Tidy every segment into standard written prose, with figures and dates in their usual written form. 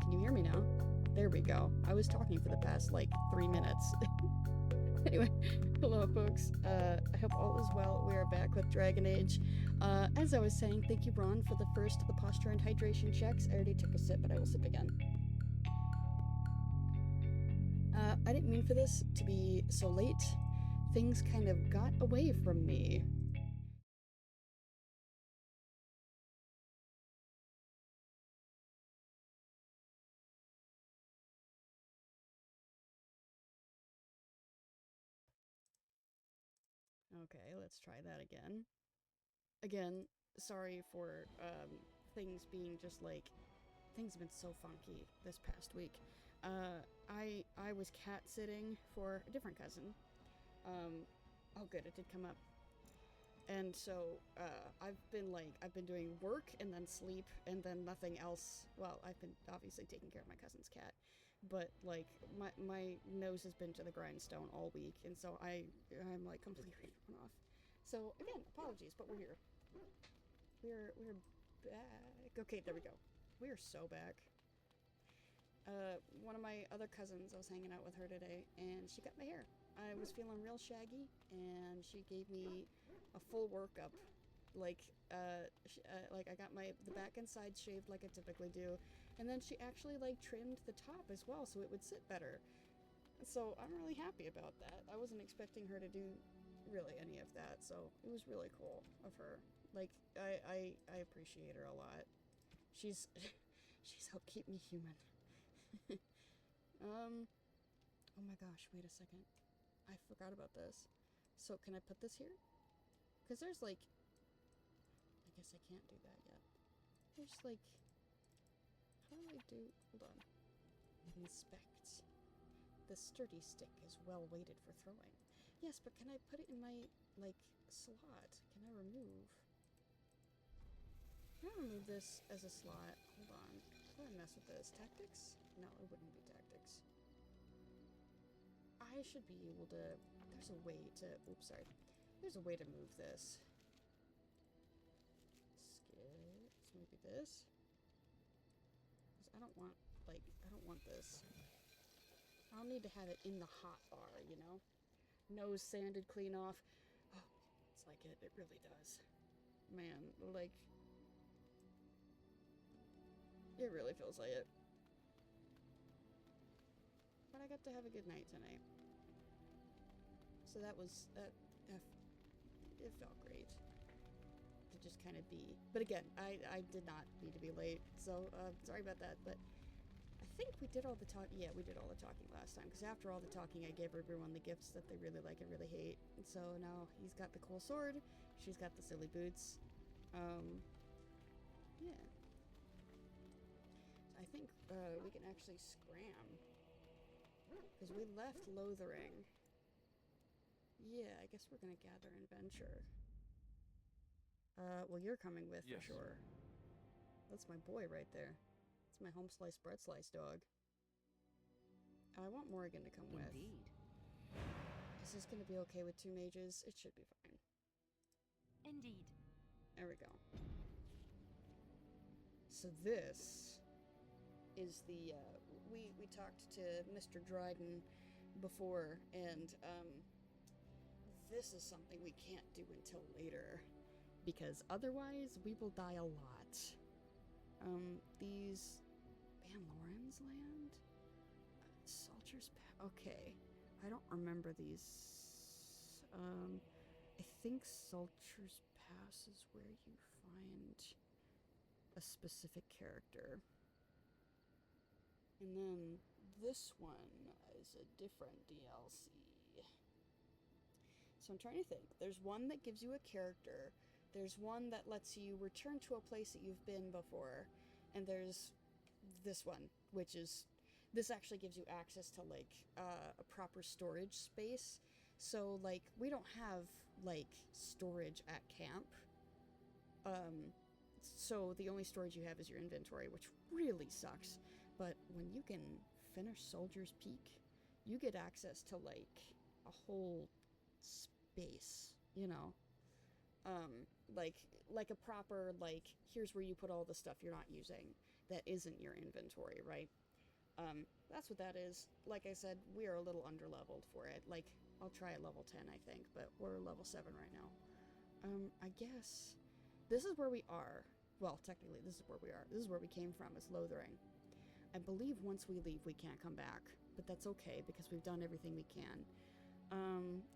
Can you hear me now? There we go. I was talking for the past like 3 minutes. Anyway, hello folks. I hope all is well. We are back with Dragon Age. As I was saying, thank you, Ron, for the first of the posture and hydration checks. I already took a sip, but I will sip again. I didn't mean for this to be so late. Things kind of got away from me. Okay, let's try that again. Again, sorry for things being just like things have been so funky this past week. I was cat sitting for a different cousin. Oh good, it did come up. And so I've been doing work and then sleep and then nothing else. Well, I've been obviously taking care of my cousin's cat, but like my nose has been to the grindstone all week, and so I'm like completely thrown off. So again, apologies, but we're here. We're back. Okay, there we go. We are so back. One of my other cousins, I was hanging out with her today, and she cut my hair. I was feeling real shaggy, and she gave me a full workup. Like, like I got the back and sides shaved like I typically do, and then she actually like trimmed the top as well, so it would sit better. So I'm really happy about that. I wasn't expecting her to do really any of that, so it was really cool of her. Like, I appreciate her a lot. She's she's helped keep me human. Oh my gosh, wait a second. I forgot about this. So can I put this here? Because there's like, I guess I can't do that yet. There's like, how do I do, hold on. Inspect. The sturdy stick is well weighted for throwing. Yes, but can I put it in my, like, slot? Can I remove? Can I remove this as a slot? Hold on. How do I mess with this? Tactics? No, it wouldn't be tactics. I should be able to, there's a way to, oops, sorry. There's a way to move this. Skips, maybe this. I don't want, like, I don't want this. I'll need to have it in the hot bar, you know? Nose sanded clean off. Oh, it's like it. It really does. Man, like, it really feels like it. But I got to have a good night tonight. So that was, it felt great to just kind of be. But again, I did not need to be late, so sorry about that. But I think we did all the talk. Yeah, we did all the talking last time. Because after all the talking, I gave everyone the gifts that they really like and really hate. And so now he's got the cool sword. She's got the silly boots. Yeah. I think we can actually scram. Because we left Lothering. Yeah, I guess we're gonna gather and venture. Well, you're coming with for sure. That's my boy right there. It's my home slice bread slice dog. I want Morrigan to come with. Indeed. Is this gonna be okay with 2 mages? It should be fine. Indeed. There we go. So this is the, we talked to Mr. Dryden before, and, this is something we can't do until later, because otherwise we will die a lot. These Van Loren's land? Salter's okay. I don't remember these. I think Salter's Pass is where you find a specific character. And then this one is a different DLC. So I'm trying to think. There's one that gives you a character. There's one that lets you return to a place that you've been before. And there's this one, which is, this actually gives you access to like a proper storage space. So like we don't have like storage at camp. So the only storage you have is your inventory, which really sucks. But when you can finish Soldier's Peak, you get access to like a whole space, you know. Like a proper, like, here's where you put all the stuff you're not using. that isn't your inventory, right? That's what that is. Like I said, we are a little underleveled for it. Like, I'll try at level 10, I think, but we're level 7 right now. I guess this is where we are. Well, technically, this is where we are. This is where we came from, is Lothering. I believe once we leave, we can't come back, but that's okay because we've done everything we can.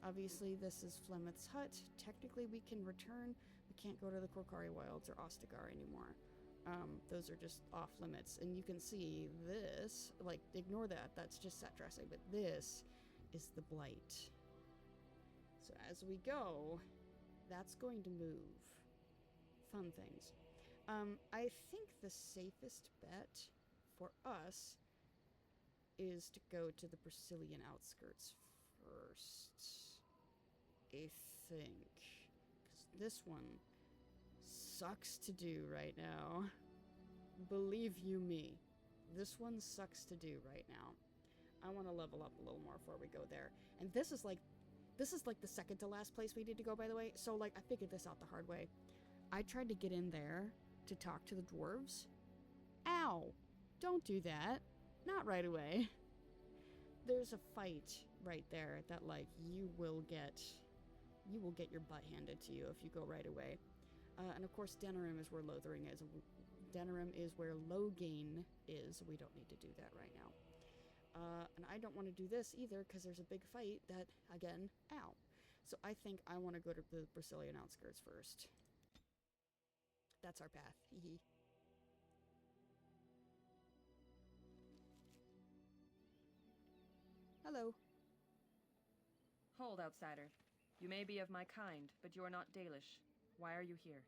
Obviously, this is Flemeth's hut. Technically, we can return. We can't go to the Korcari Wilds or Ostagar anymore. Those are just off limits. And you can see this, like, ignore that. That's just set dressing, but this is the Blight. So as we go, that's going to move. Fun things. I think the safest bet for us is to go to the Brazilian outskirts first. I think. Because this one sucks to do right now. Believe you me, this one sucks to do right now. I want to level up a little more before we go there. And this is like the second to last place we need to go, by the way. So, like, I figured this out the hard way. I tried to get in there to talk to the dwarves. Ow! Don't do that. Not right away. There's a fight right there that, like, you will get your butt handed to you if you go right away. And of course, Denerim is where Lothering is. Denerim is where Loghain is. We don't need to do that right now. And I don't want to do this either because there's a big fight that, again, ow. So I think I want to go to the Brazilian outskirts first. That's our path. Hee. Hello. Hold, outsider. You may be of my kind, but you're not Dalish. Why are you here?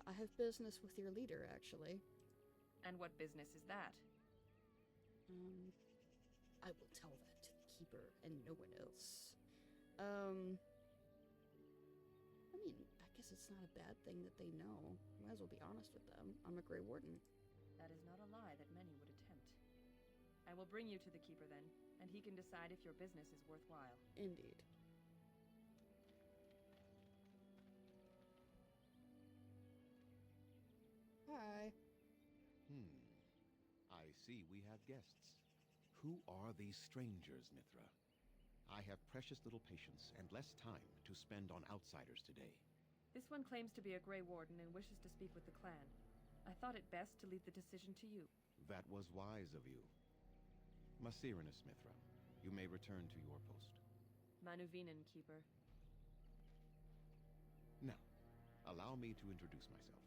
I have business with your leader, actually. And what business is that? I will tell that to the Keeper and no one else. I mean, I guess it's not a bad thing that they know. Might as well be honest with them. I'm a Grey Warden. That is not a lie that many would attempt. I will bring you to the Keeper then, and he can decide if your business is worthwhile. Indeed. Hi. I see we have guests. Who are these strangers, Mithra? I have precious little patience and less time to spend on outsiders today. This one claims to be a Grey Warden and wishes to speak with the clan. I thought it best to leave the decision to you. That was wise of you. Macirinus, Mithra, you may return to your post. Manuvinen, Keeper. Now, allow me to introduce myself.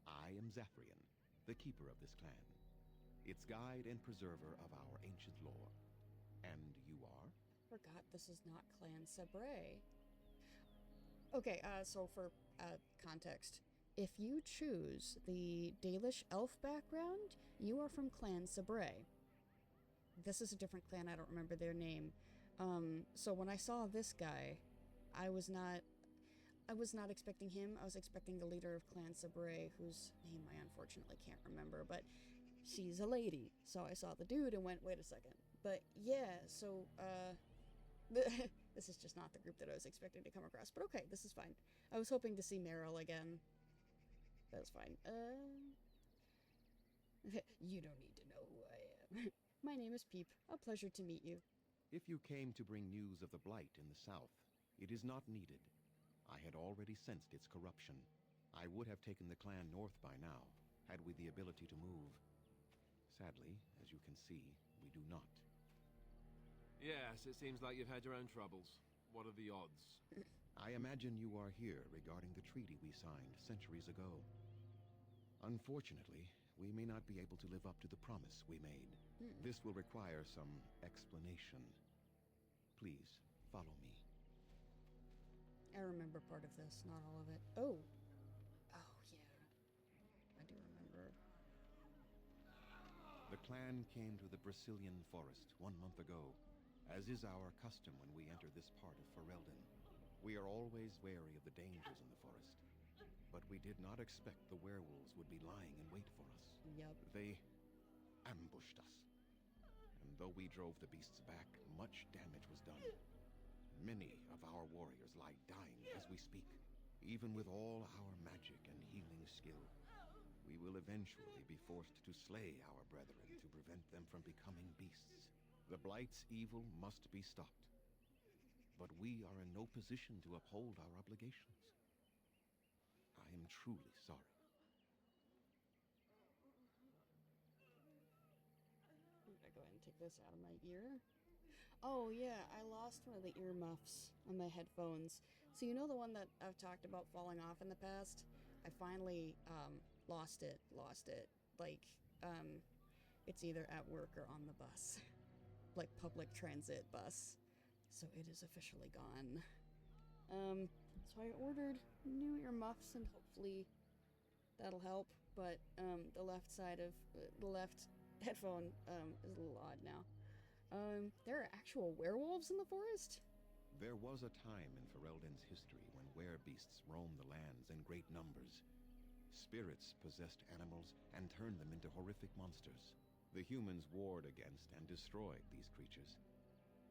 I am Zafrian, the keeper of this clan, its guide and preserver of our ancient lore. And you are? Forgot this is not Clan Sabre. Okay, so for context, if you choose the Dalish elf background, you are from Clan Sabre. This is a different clan, I don't remember their name. So when I saw this guy, I was not expecting him. I was expecting the leader of Clan Sabre, whose name I unfortunately can't remember, but she's a lady. So I saw the dude and went, wait a second. But yeah, so, this is just not the group that I was expecting to come across. But okay, this is fine. I was hoping to see Meryl again. That's fine. You don't need to know who I am. My name is Peep. A pleasure to meet you. If you came to bring news of the Blight in the south, it is not needed. I had already sensed its corruption. I would have taken the clan north by now, had we the ability to move. Sadly, as you can see, we do not. Yes, it seems like you've had your own troubles. What are the odds? I imagine you are here regarding the treaty we signed centuries ago. Unfortunately, we may not be able to live up to the promise we made. This will require some explanation. Please, follow me. I remember part of this, not all of it. Oh. Oh, yeah. I do remember. The clan came to the Brazilian forest 1 month ago, as is our custom when we enter this part of Ferelden. We are always wary of the dangers in the forest, but we did not expect the werewolves would be lying in wait for us. Yep. They ambushed us. And though we drove the beasts back, much damage was done. Many of our warriors lie dying as we speak. Even with all our magic and healing skill, we will eventually be forced to slay our brethren to prevent them from becoming beasts. The Blight's evil must be stopped. But we are in no position to uphold our obligations. I am truly sorry. I'm gonna go ahead and take this out of my ear. Oh yeah, I lost one of the ear muffs on my headphones. So you know the one that I've talked about falling off in the past? I finally lost it. Like it's either at work or on the bus. Like public transit bus. So it is officially gone. So I ordered new earmuffs and hopefully that'll help. But the left side of the left headphone is a little odd now. There are actual werewolves in the forest? There was a time in Ferelden's history when werebeasts roamed the lands in great numbers. Spirits possessed animals and turned them into horrific monsters. The humans warred against and destroyed these creatures.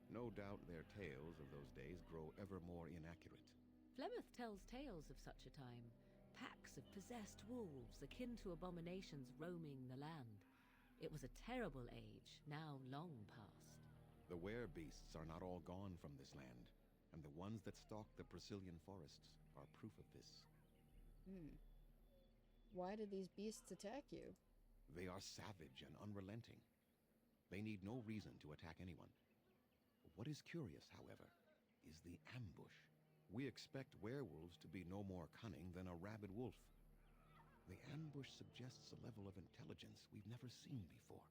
No doubt their tales of those days grow ever more inaccurate. Flemeth tells tales of such a time. Packs of possessed wolves akin to abominations roaming the land. It was a terrible age, now long past. The werebeasts are not all gone from this land, and the ones that stalk the Brazilian forests are proof of this. Why did these beasts attack you? They are savage and unrelenting. They need no reason to attack anyone. What is curious, however, is the ambush. We expect werewolves to be no more cunning than a rabid wolf. The ambush suggests a level of intelligence we've never seen before.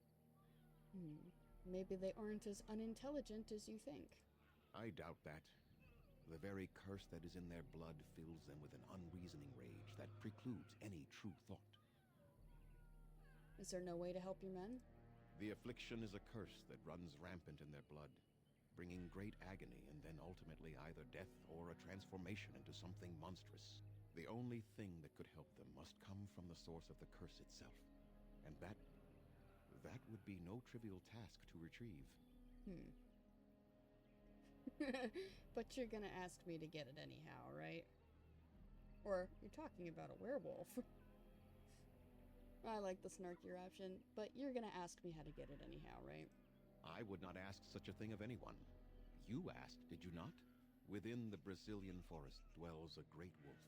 Maybe they aren't as unintelligent as you think. I doubt that. The very curse that is in their blood fills them with an unreasoning rage that precludes any true thought. Is there no way to help your men? The affliction is a curse that runs rampant in their blood, bringing great agony and then ultimately either death or a transformation into something monstrous. The only thing that could help them must come from the source of the curse itself. And that would be no trivial task to retrieve. But you're gonna ask me to get it anyhow, right? Or you're talking about a werewolf. I like the snarkier option, but you're gonna ask me how to get it anyhow, right? I would not ask such a thing of anyone. You asked, did you not? Within the Brazilian forest dwells a great wolf.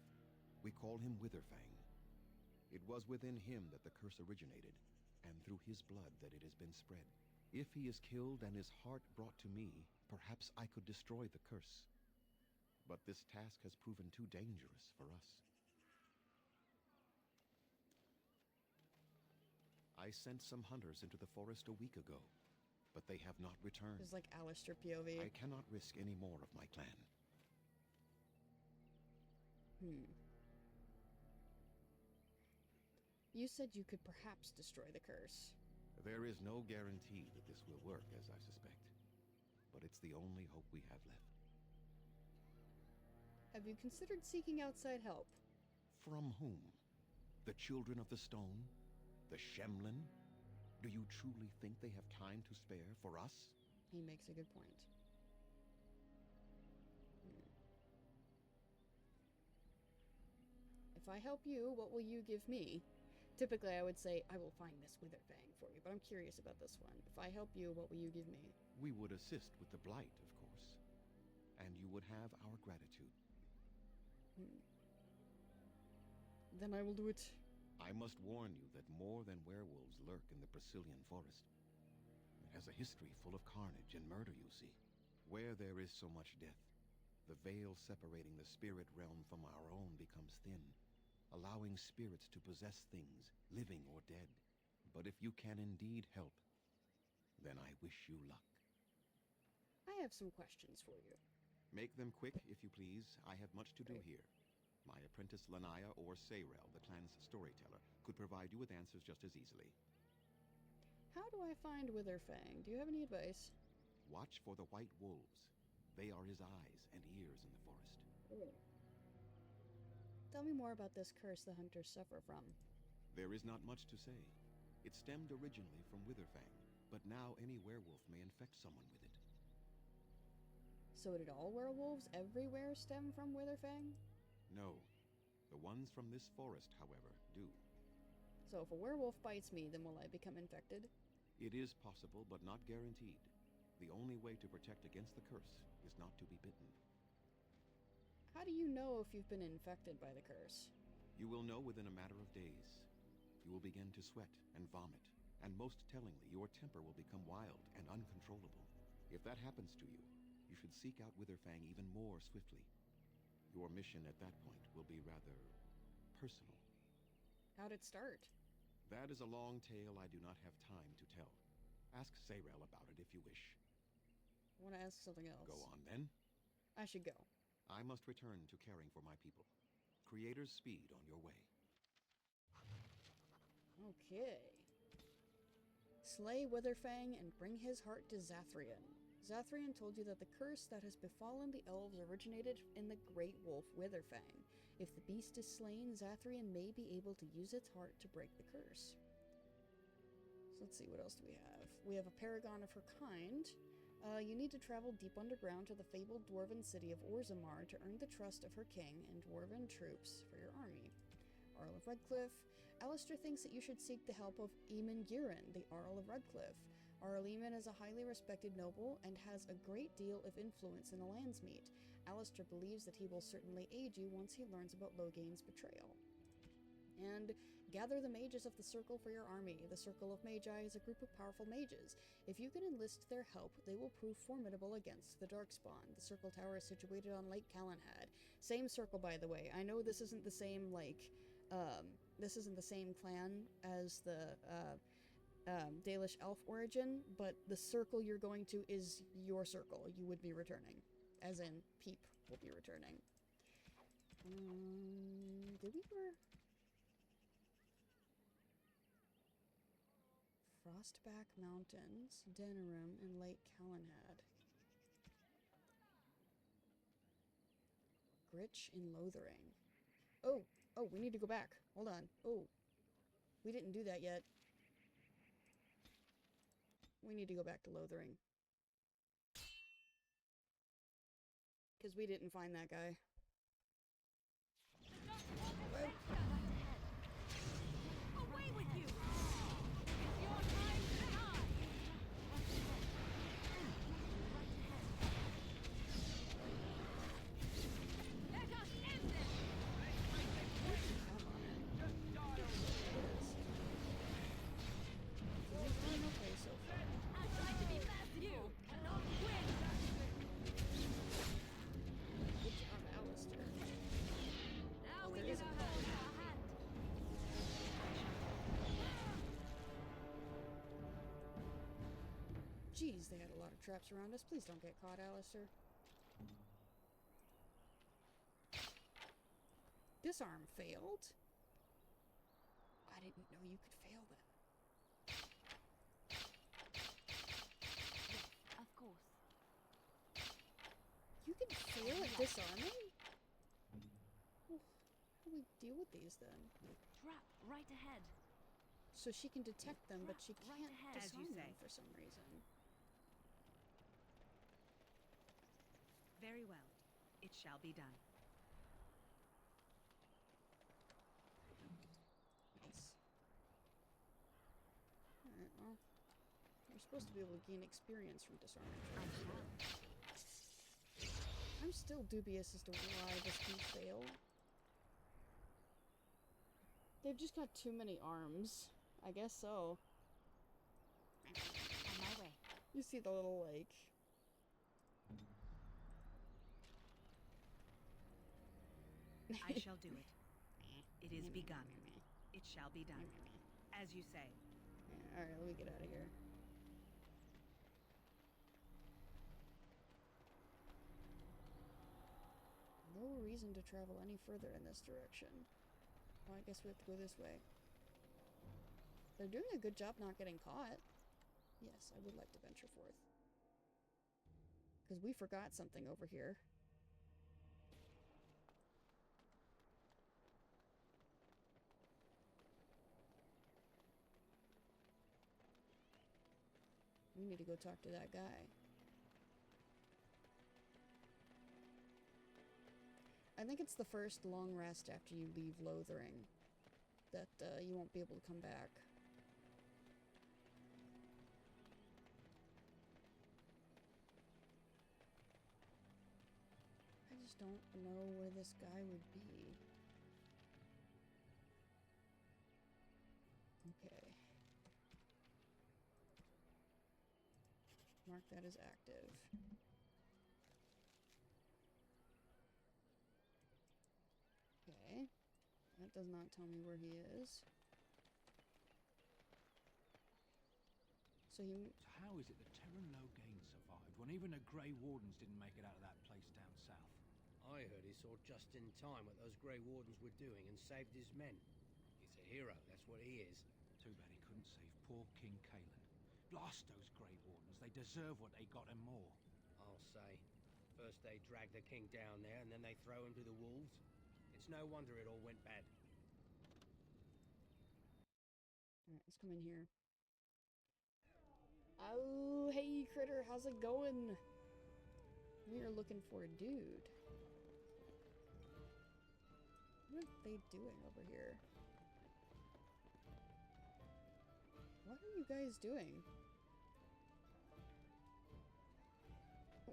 We call him Witherfang. It was within him that the curse originated, and through his blood that it has been spread. If he is killed and his heart brought to me, perhaps I could destroy the curse. But this task has proven too dangerous for us. I sent some hunters into the forest a week ago, but they have not returned. It's like Alistair POV. I cannot risk any more of my clan. You said you could perhaps destroy the curse. There is no guarantee that this will work, as I suspect. But it's the only hope we have left. Have you considered seeking outside help? From whom? The Children of the Stone? The Shemlin? Do you truly think they have time to spare for us? He makes a good point. If I help you, what will you give me? Typically, I would say, I will find this Witherfang for you, but I'm curious about this one. If I help you, what will you give me? We would assist with the Blight, of course. And you would have our gratitude. Then I will do it. I must warn you that more than werewolves lurk in the Brazilian forest. It has a history full of carnage and murder, you see. Where there is so much death, the veil separating the spirit realm from our own becomes thin, allowing spirits to possess things, living or dead. But if you can indeed help, then I wish you luck. I have some questions for you. Make them quick, if you please. I have much to do Right. here. My apprentice Lanaya or Sayrel, the clan's storyteller, could provide you with answers just as easily. How do I find Witherfang? Do you have any advice? Watch for the white wolves. They are his eyes and ears in the forest. Tell me more about this curse the hunters suffer from. There is not much to say. It stemmed originally from Witherfang, but now any werewolf may infect someone with it. So did all werewolves everywhere stem from Witherfang? No, The ones from this forest, however, do. So if a werewolf bites me, then will I become infected? It is possible, but not guaranteed. The only way to protect against the curse is not to be bitten. How do you know if you've been infected by the curse? You will know within a matter of days. You will begin to sweat and vomit, and most tellingly, your temper will become wild and uncontrollable. If that happens to you, you should seek out Witherfang even more swiftly. Your mission at that point will be rather personal. How'd it start? That is a long tale I do not have time to tell. Ask Zayrel about it if you wish. I want to ask something else. Go on, then. I should go. I must return to caring for my people. Creator's speed on your way. Okay. Slay Witherfang and bring his heart to Zathrian. Zathrian told you that the curse that has befallen the elves originated in the great wolf Witherfang. If the beast is slain, Zathrian may be able to use its heart to break the curse. So let's see, what else do we have? We have a paragon of her kind. You need to travel deep underground to the fabled dwarven city of Orzammar to earn the trust of her king and dwarven troops for your army. Arl of Redcliffe. Alistair thinks that you should seek the help of Eamon Guirin, the Arl of Redcliffe. Arl Eamon is a highly respected noble and has a great deal of influence in the Landsmeet. Alistair believes that he will certainly aid you once he learns about Loghain's betrayal. And gather the mages of the Circle for your army. The Circle of Magi is a group of powerful mages. If you can enlist their help, they will prove formidable against the Darkspawn. The Circle Tower is situated on Lake Calenhad. Same circle, by the way. I know this isn't the same, this isn't the same clan as the, Dalish elf origin, but the circle you're going to is your circle. You would be returning. As in, Peep will be returning. Did we ever... Frostback Mountains, Denerim, and Lake Calenhad. Gritch and Lothering. Oh, we need to go back. Hold on. Oh, we didn't do that yet. We need to go back to Lothering. Because we didn't find that guy. Away with you! It's your time to shine! Let us end this! Okay, so far. I'd like to be merciful! You cannot win! Good job, Alistair. Now Oh, we there can is a hold our hand! Jeez, they had a lot of traps around us. Please don't get caught, Alistair. Disarm failed? I didn't know you could fail them. Of course. You can fail at disarming? Well, how do we deal with these then? Trap right ahead. So she can detect them, but she Right can't ahead, as disarm you them say. for some reason. Very well. It shall be done. Nice. Alright, well, you're supposed to be able to gain experience from disarming traps. I'm still dubious as to why this can fail. They've just got too many arms. I guess so. On my way. You see the little, like... I shall do it. It is begun. It shall be done. As you say. Alright, let me get out of here. No reason to travel any further in this direction. Well, I guess we have to go this way. They're doing a good job not getting caught. Yes, I would like to venture forth. Because we forgot something over here. We need to go talk to that guy. I think it's the first long rest after you leave Lothering that you won't be able to come back. I just don't know where this guy would be. Okay. Mark that as active. Okay. That does not tell me where he is. So he... So how is it that Terran Loghain survived when even the Grey Wardens didn't make it out of that place down south? I heard he saw just in time what those Grey Wardens were doing and saved his men. He's a hero, that's what he is. Too bad he couldn't save poor King Kaelin. Blast those Grey Wardens, they deserve what they got and more. I'll say. First they drag the king down there and then they throw him to the wolves. It's no wonder it all went bad. Alright, let's come in here. Oh, hey critter, how's it going? We are looking for a dude. What are they doing over here? What are you guys doing?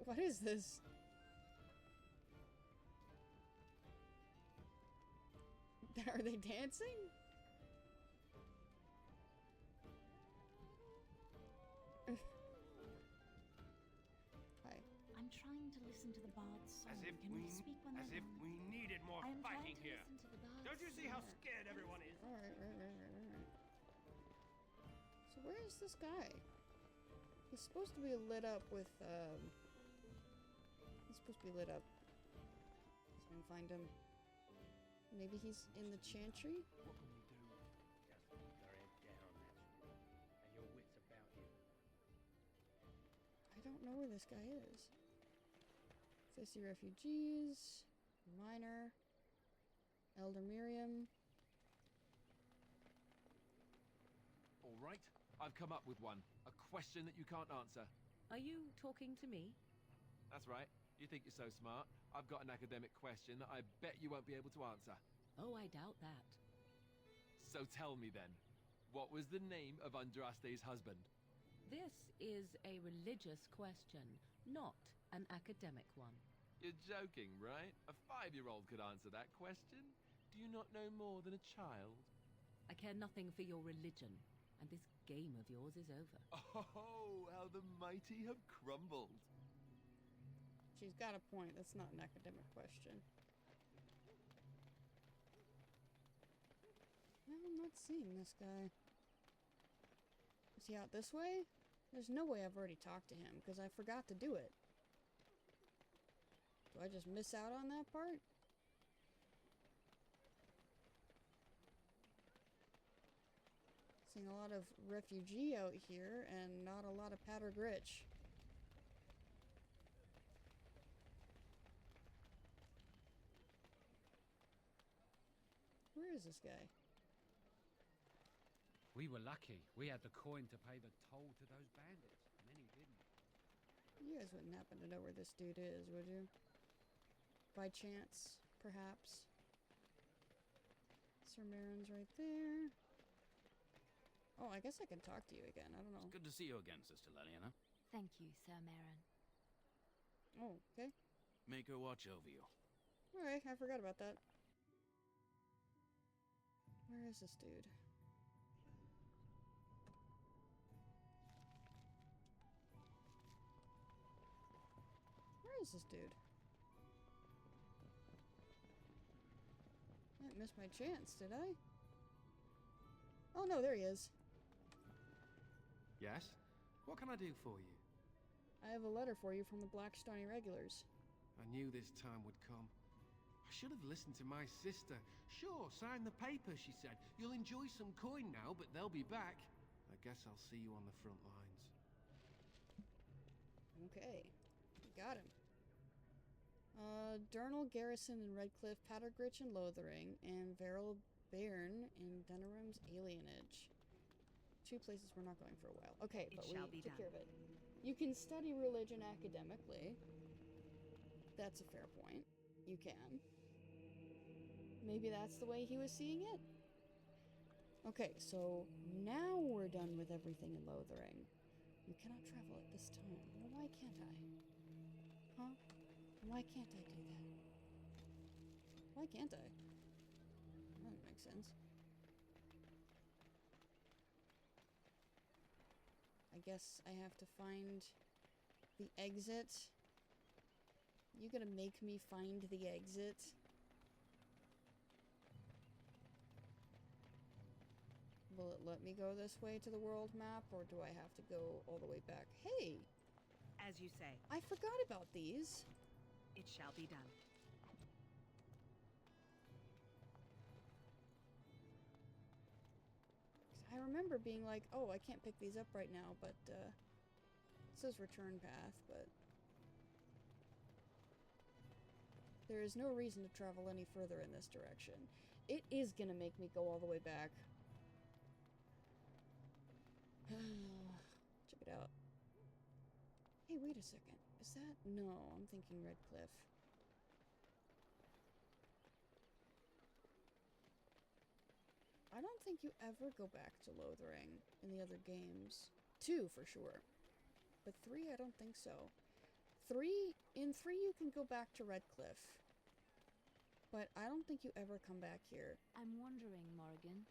What is this? Are they dancing? Hi. I'm trying to listen to the bard's song. As if Can we speak when they're done? we needed more I am trying fighting to here. listen to the bard's Don't you see how song. scared everyone is? Alright. So where is this guy? He's supposed to be lit up with, he's supposed to be lit up. So I can find him. Maybe he's in the chantry? What can we do? Just keep your head down, that's all. And your wits about you. I don't know where this guy is. So I see refugees, Minor, Elder Miriam. All right, I've come up with one. A question that you can't answer. Are you talking to me? That's right. You think you're so smart. I've got an academic question that I bet you won't be able to answer. Oh, I doubt that. So tell me then, what was the name of Andraste's husband? This is a religious question, not an academic one. You're joking, right? A 5-year-old could answer that question. Do you not know more than a child? I care nothing for your religion, and this game of yours is over. Oh, how the mighty have crumbled. She's got a point. That's not an academic question. No, I'm not seeing this guy. Is he out this way? There's no way I've already talked to him, because I forgot to do it. Do I just miss out on that part? Seeing a lot of refugee out here, and not a lot of Pater Gritch. Where is this guy? We were lucky. We had the coin to pay the toll to those bandits. Many didn't. You guys wouldn't happen to know where this dude is, would you? By chance, perhaps. Sir Marin's right there. Oh, I guess I can talk to you again. I don't know. Good to see you again, Sister Leliana. Thank you, Sir Marin. Oh, okay. Make her watch over you. Alright, I forgot about that. Where is this dude? Where is this dude? I didn't miss my chance, did I? Oh no, there he is. Yes? What can I do for you? I have a letter for you from the Blackstone Irregulars. I knew this time would come. I should have listened to my sister. Sure, sign the paper, she said. You'll enjoy some coin now, but they'll be back. I guess I'll see you on the front lines. Okay, got him. Durnal Garrison in Redcliffe, Patergritch in Lothering, and Veril Bairn in Denerim's Alienage. 2 places we're not going for a while. Okay, but we took care of it. You can study religion academically. That's a fair point. You can. Maybe that's the way he was seeing it? Okay, so now we're done with everything in Lothering. We cannot travel at this time. Well, why can't I? Huh? Why can't I do that? Why can't I? That doesn't make sense. I guess I have to find the exit. You gonna make me find the exit? Will it let me go this way to the world map, or do I have to go all the way back? Hey! As you say, I forgot about these. it shall be done. I remember being like, oh, I can't pick these up right now, but, it says return path, but... there is no reason to travel any further in this direction. It is gonna make me go all the way back. Check it out. Hey, wait a second. Is that... no, I'm thinking Redcliffe. I don't think you ever go back to Lothering in the other games. 2 for sure. But 3, I don't think so. In 3 you can go back to Redcliffe. But I don't think you ever come back here. I'm wondering, Morrigan,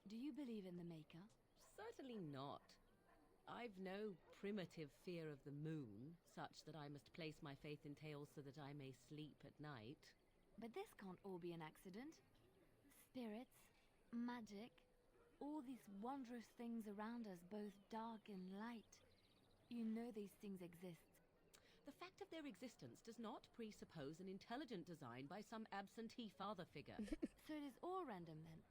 do you believe in the Maker? Certainly not. I've no primitive fear of the moon, such that I must place my faith in tales so that I may sleep at night. But this can't all be an accident. Spirits, magic, all these wondrous things around us, both dark and light. You know these things exist. The fact of their existence does not presuppose an intelligent design by some absentee father figure. So it is all random then.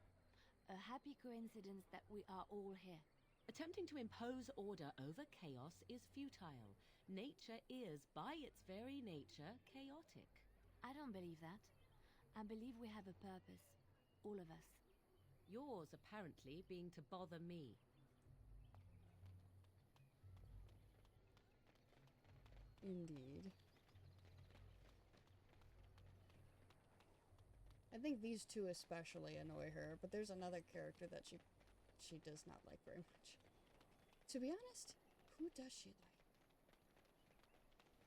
A happy coincidence that we are all here. Attempting to impose order over chaos is futile. Nature is, by its very nature, chaotic. I don't believe that. I believe we have a purpose. All of us. Yours, apparently, being to bother me. Indeed. I think these two especially annoy her, but there's another character that she does not like very much. To be honest, who does she like?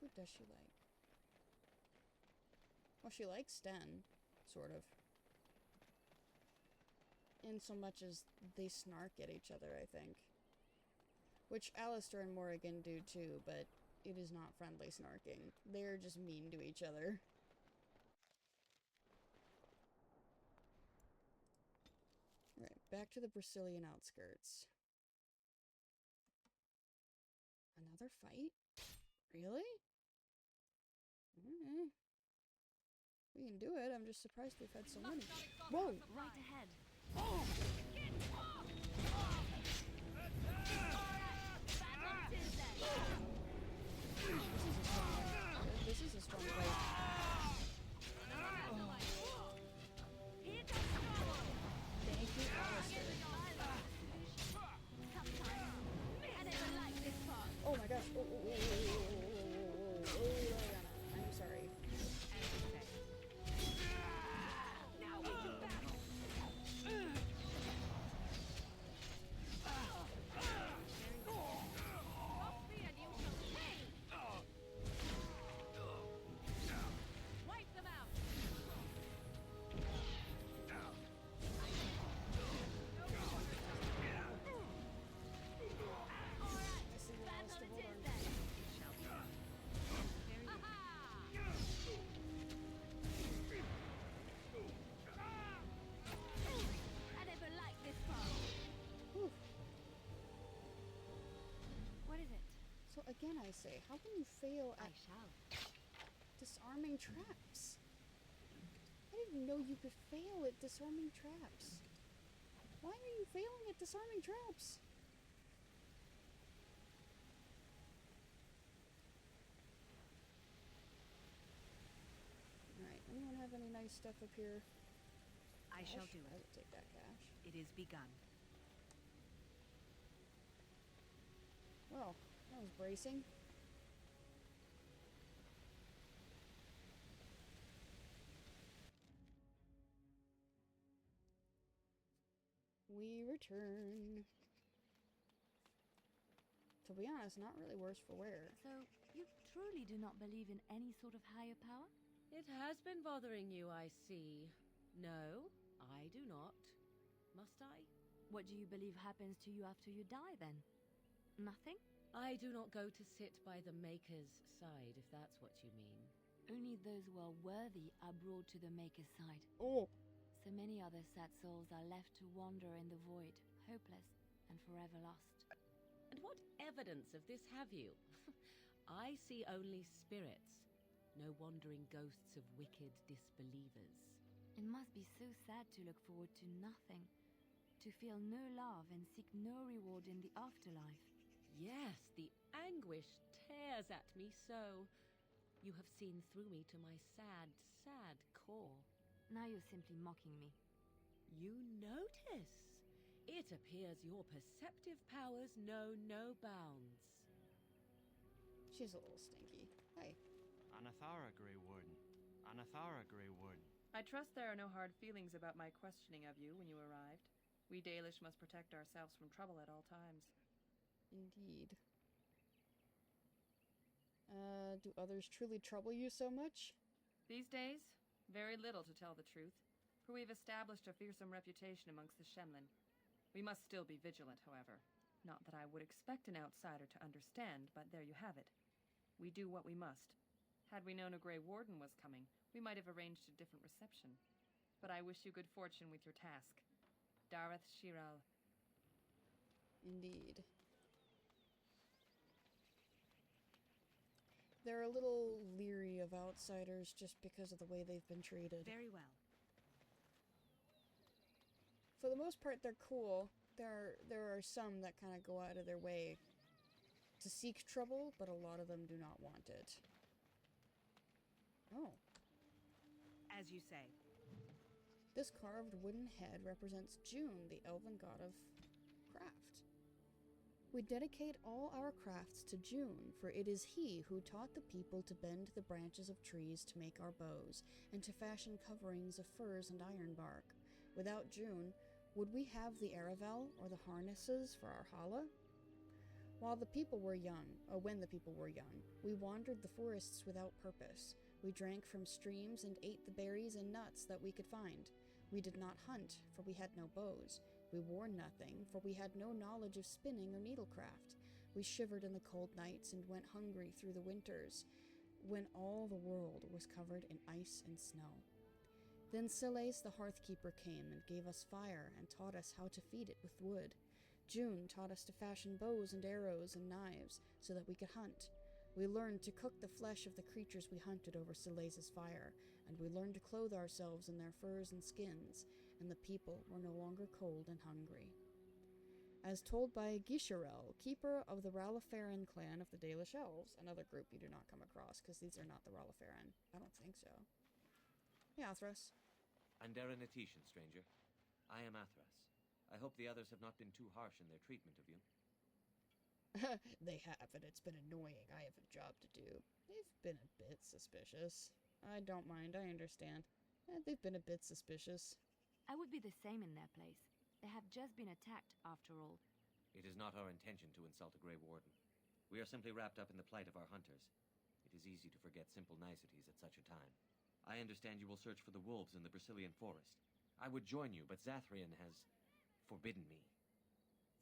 Who does she like? Well, she likes Sten, sort of. In so much as they snark at each other, I think. Which Alistair and Morrigan do too, but it is not friendly snarking. They're just mean to each other. Right, back to the Brazilian outskirts. Another fight? Really? Mm-hmm. We can do it, I'm just surprised we've had so many. Whoa! Right ahead. This is a strong fight. Thank you, Alistair. Oh my gosh. Oh, Liliana. I'm sorry. Now we can battle. Wipe them out. What is it? So again I say, how can you fail I at shall. disarming traps? I didn't know you could fail at disarming traps. Why are you failing at disarming traps? Alright, anyone have any nice stuff up here? I shall do I it. will take that cash. It is begun. Well, that was bracing. we return. To be honest, not really worse for wear. So, you truly do not believe in any sort of higher power? It has been bothering you, I see. No, I do not. Must I? What do you believe happens to you after you die, then? Nothing? I do not go to sit by the Maker's side, if that's what you mean. Only those who are worthy are brought to the Maker's side. Oh! So many other sad souls are left to wander in the void, hopeless and forever lost. And what evidence of this have you? I see only spirits, no wandering ghosts of wicked disbelievers. It must be so sad to look forward to nothing, to feel no love and seek no reward in the afterlife. Yes, the anguish tears at me so. You have seen through me to my sad, sad core. Now you're simply mocking me. You notice? It appears your perceptive powers know no bounds. She's a little stinky. Hey. Anathara, Grey Warden. Anathara, Grey Warden. I trust there are no hard feelings about my questioning of you when you arrived. We Dalish must protect ourselves from trouble at all times. Indeed. Do others truly trouble you so much? These days, very little to tell the truth, for we've established a fearsome reputation amongst the Shemlin. We must still be vigilant, however. Not that I would expect an outsider to understand, but there you have it. We do what we must. Had we known a Grey Warden was coming, we might have arranged a different reception. But I wish you good fortune with your task. Dareth Shiral. Indeed. They're a little leery of outsiders just because of the way they've been treated. Very well. For the most part, they're cool. There are some that kind of go out of their way to seek trouble, but a lot of them do not want it. Oh. As you say. This carved wooden head represents June, the elven god of craft. We dedicate all our crafts to June, for it is he who taught the people to bend the branches of trees to make our bows, and to fashion coverings of furs and ironbark. Without June, would we have the Aravel or the harnesses for our hala? When the people were young, we wandered the forests without purpose. We drank from streams and ate the berries and nuts that we could find. We did not hunt, for we had no bows. We wore nothing, for we had no knowledge of spinning or needlecraft. We shivered in the cold nights and went hungry through the winters, when all the world was covered in ice and snow. Then Siles the Hearthkeeper came and gave us fire and taught us how to feed it with wood. June taught us to fashion bows and arrows and knives so that we could hunt. We learned to cook the flesh of the creatures we hunted over Siles' fire, and we learned to clothe ourselves in their furs and skins, and the people were no longer cold and hungry. As told by Gisharel, keeper of the Ralafaran clan of the Dalish Elves, another group you do not come across, because these are not the Ralafaran. I don't think so. Yeah, Athras. Andera Natishan, stranger. I am Athras. I hope the others have not been too harsh in their treatment of you. They have, and it's been annoying. I have a job to do. They've been a bit suspicious. I don't mind, I understand. They've been a bit suspicious. I would be the same in their place. They have just been attacked, after all. It is not our intention to insult a Grey Warden. We are simply wrapped up in the plight of our hunters. It is easy to forget simple niceties at such a time. I understand you will search for the wolves in the Brazilian forest. I would join you, but Zathrian has forbidden me.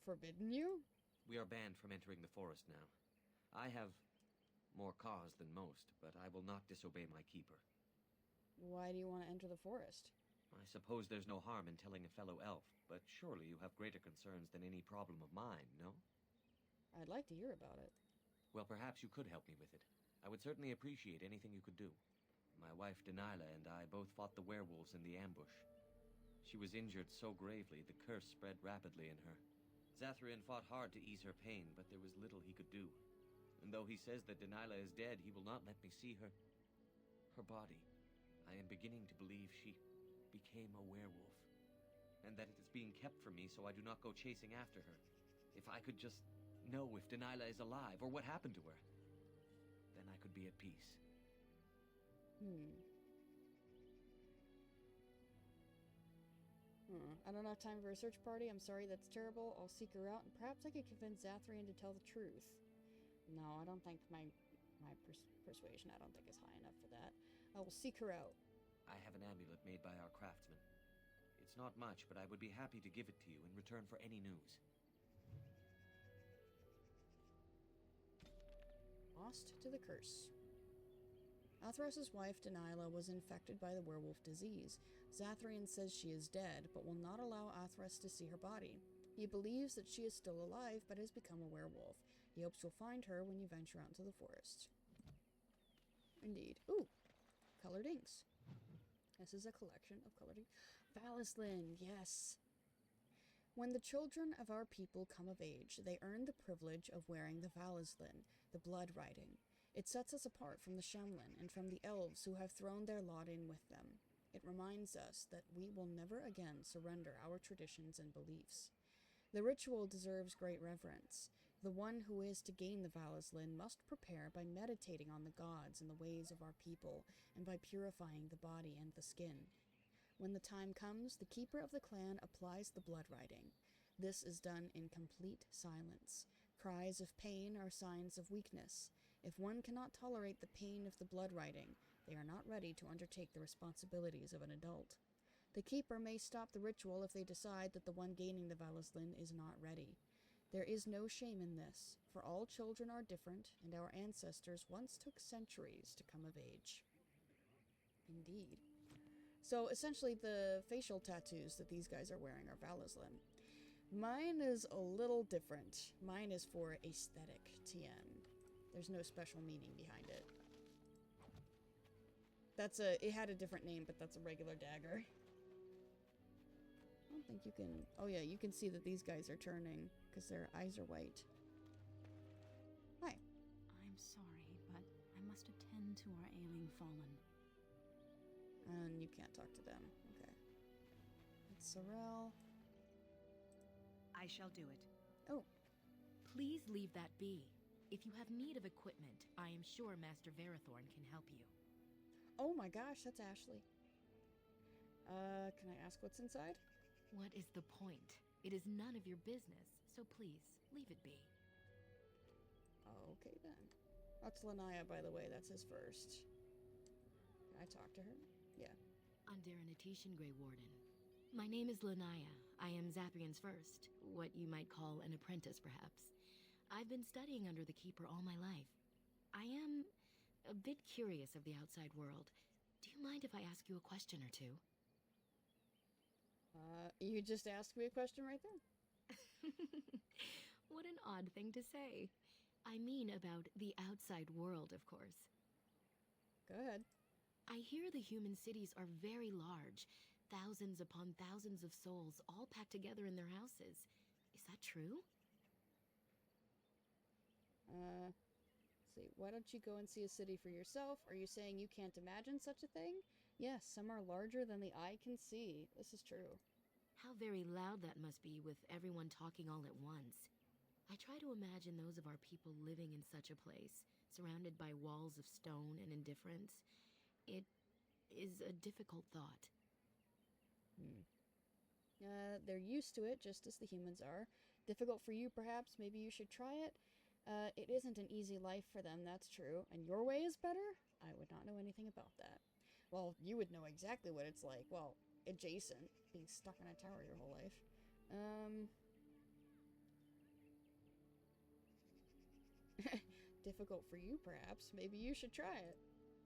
Forbidden you? We are banned from entering the forest now. I have more cause than most, but I will not disobey my keeper. Why do you want to enter the forest? I suppose there's no harm in telling a fellow elf, but surely you have greater concerns than any problem of mine, no? I'd like to hear about it. Well, perhaps you could help me with it. I would certainly appreciate anything you could do. My wife Denilah and I both fought the werewolves in the ambush. She was injured so gravely, the curse spread rapidly in her. Zathrian fought hard to ease her pain, but there was little he could do. And though he says that Denilah is dead, he will not let me see her body. I am beginning to believe she became a werewolf, and that it is being kept from me so I do not go chasing after her. If I could just know if Denilah is alive, or what happened to her, then I could be at peace. I don't have time for a search party. I'm sorry, that's terrible. I'll seek her out, and perhaps I could convince Zathrian to tell the truth. No, I don't think my persuasion, I don't think is high enough for that. I will seek her out. I have an amulet made by our craftsman. It's not much, but I would be happy to give it to you in return for any news. Lost to the curse. Athros's wife, Denilah, was infected by the werewolf disease. Zathrian says she is dead, but will not allow Athros to see her body. He believes that she is still alive, but has become a werewolf. He hopes you'll find her when you venture out into the forest. Indeed. Ooh! Colored inks. This is a collection of colored inks. Valislen, yes! When the children of our people come of age, they earn the privilege of wearing the Valislen, the blood writing. It sets us apart from the Shemlin and from the elves who have thrown their lot in with them. It reminds us that we will never again surrender our traditions and beliefs. The ritual deserves great reverence. The one who is to gain the Valislen must prepare by meditating on the gods and the ways of our people, and by purifying the body and the skin. When the time comes, the keeper of the clan applies the blood writing. This is done in complete silence. Cries of pain are signs of weakness. If one cannot tolerate the pain of the blood writing, they are not ready to undertake the responsibilities of an adult. The keeper may stop the ritual if they decide that the one gaining the Valislen is not ready. There is no shame in this, for all children are different, and our ancestors once took centuries to come of age. Indeed. So essentially the facial tattoos that these guys are wearing are Valislen. Mine is a little different. Mine is for aesthetic TM. There's no special meaning behind it. It had a different name, but that's a regular dagger. I don't think you can... Oh yeah, you can see that these guys are turning, because their eyes are white. Hi. I'm sorry, but I must attend to our ailing fallen. And you can't talk to them. Okay. It's Sorrel. I shall do it. Oh. Please leave that be. If you have need of equipment, I am sure Master Verathorn can help you. Oh my gosh, that's Ashley. Can I ask what's inside? What is the point? It is none of your business, so please, leave it be. Okay then. That's Lanaya, by the way, that's his first. Can I talk to her? Yeah. Underanitishan, Grey Warden. My name is Lanaya. I am Zathrian's first, what you might call an apprentice, perhaps. I've been studying under the Keeper all my life. I am a bit curious of the outside world. Do you mind if I ask you a question or two? You just asked me a question right there. What an odd thing to say. I mean about the outside world, of course. Go ahead. I hear the human cities are very large, thousands upon thousands of souls all packed together in their houses. Is that true? Let's see, why don't you go and see a city for yourself? Are you saying you can't imagine such a thing? Yes, some are larger than the eye can see. This is true. How very loud that must be with everyone talking all at once. I try to imagine those of our people living in such a place, surrounded by walls of stone and indifference. It is a difficult thought. They're used to it, just as the humans are. Difficult for you, perhaps. Maybe you should try it. It isn't an easy life for them, that's true. And your way is better? I would not know anything about that. Well, you would know exactly what it's like. Well, adjacent. Being stuck in a tower your whole life. Difficult for you, perhaps. Maybe you should try it.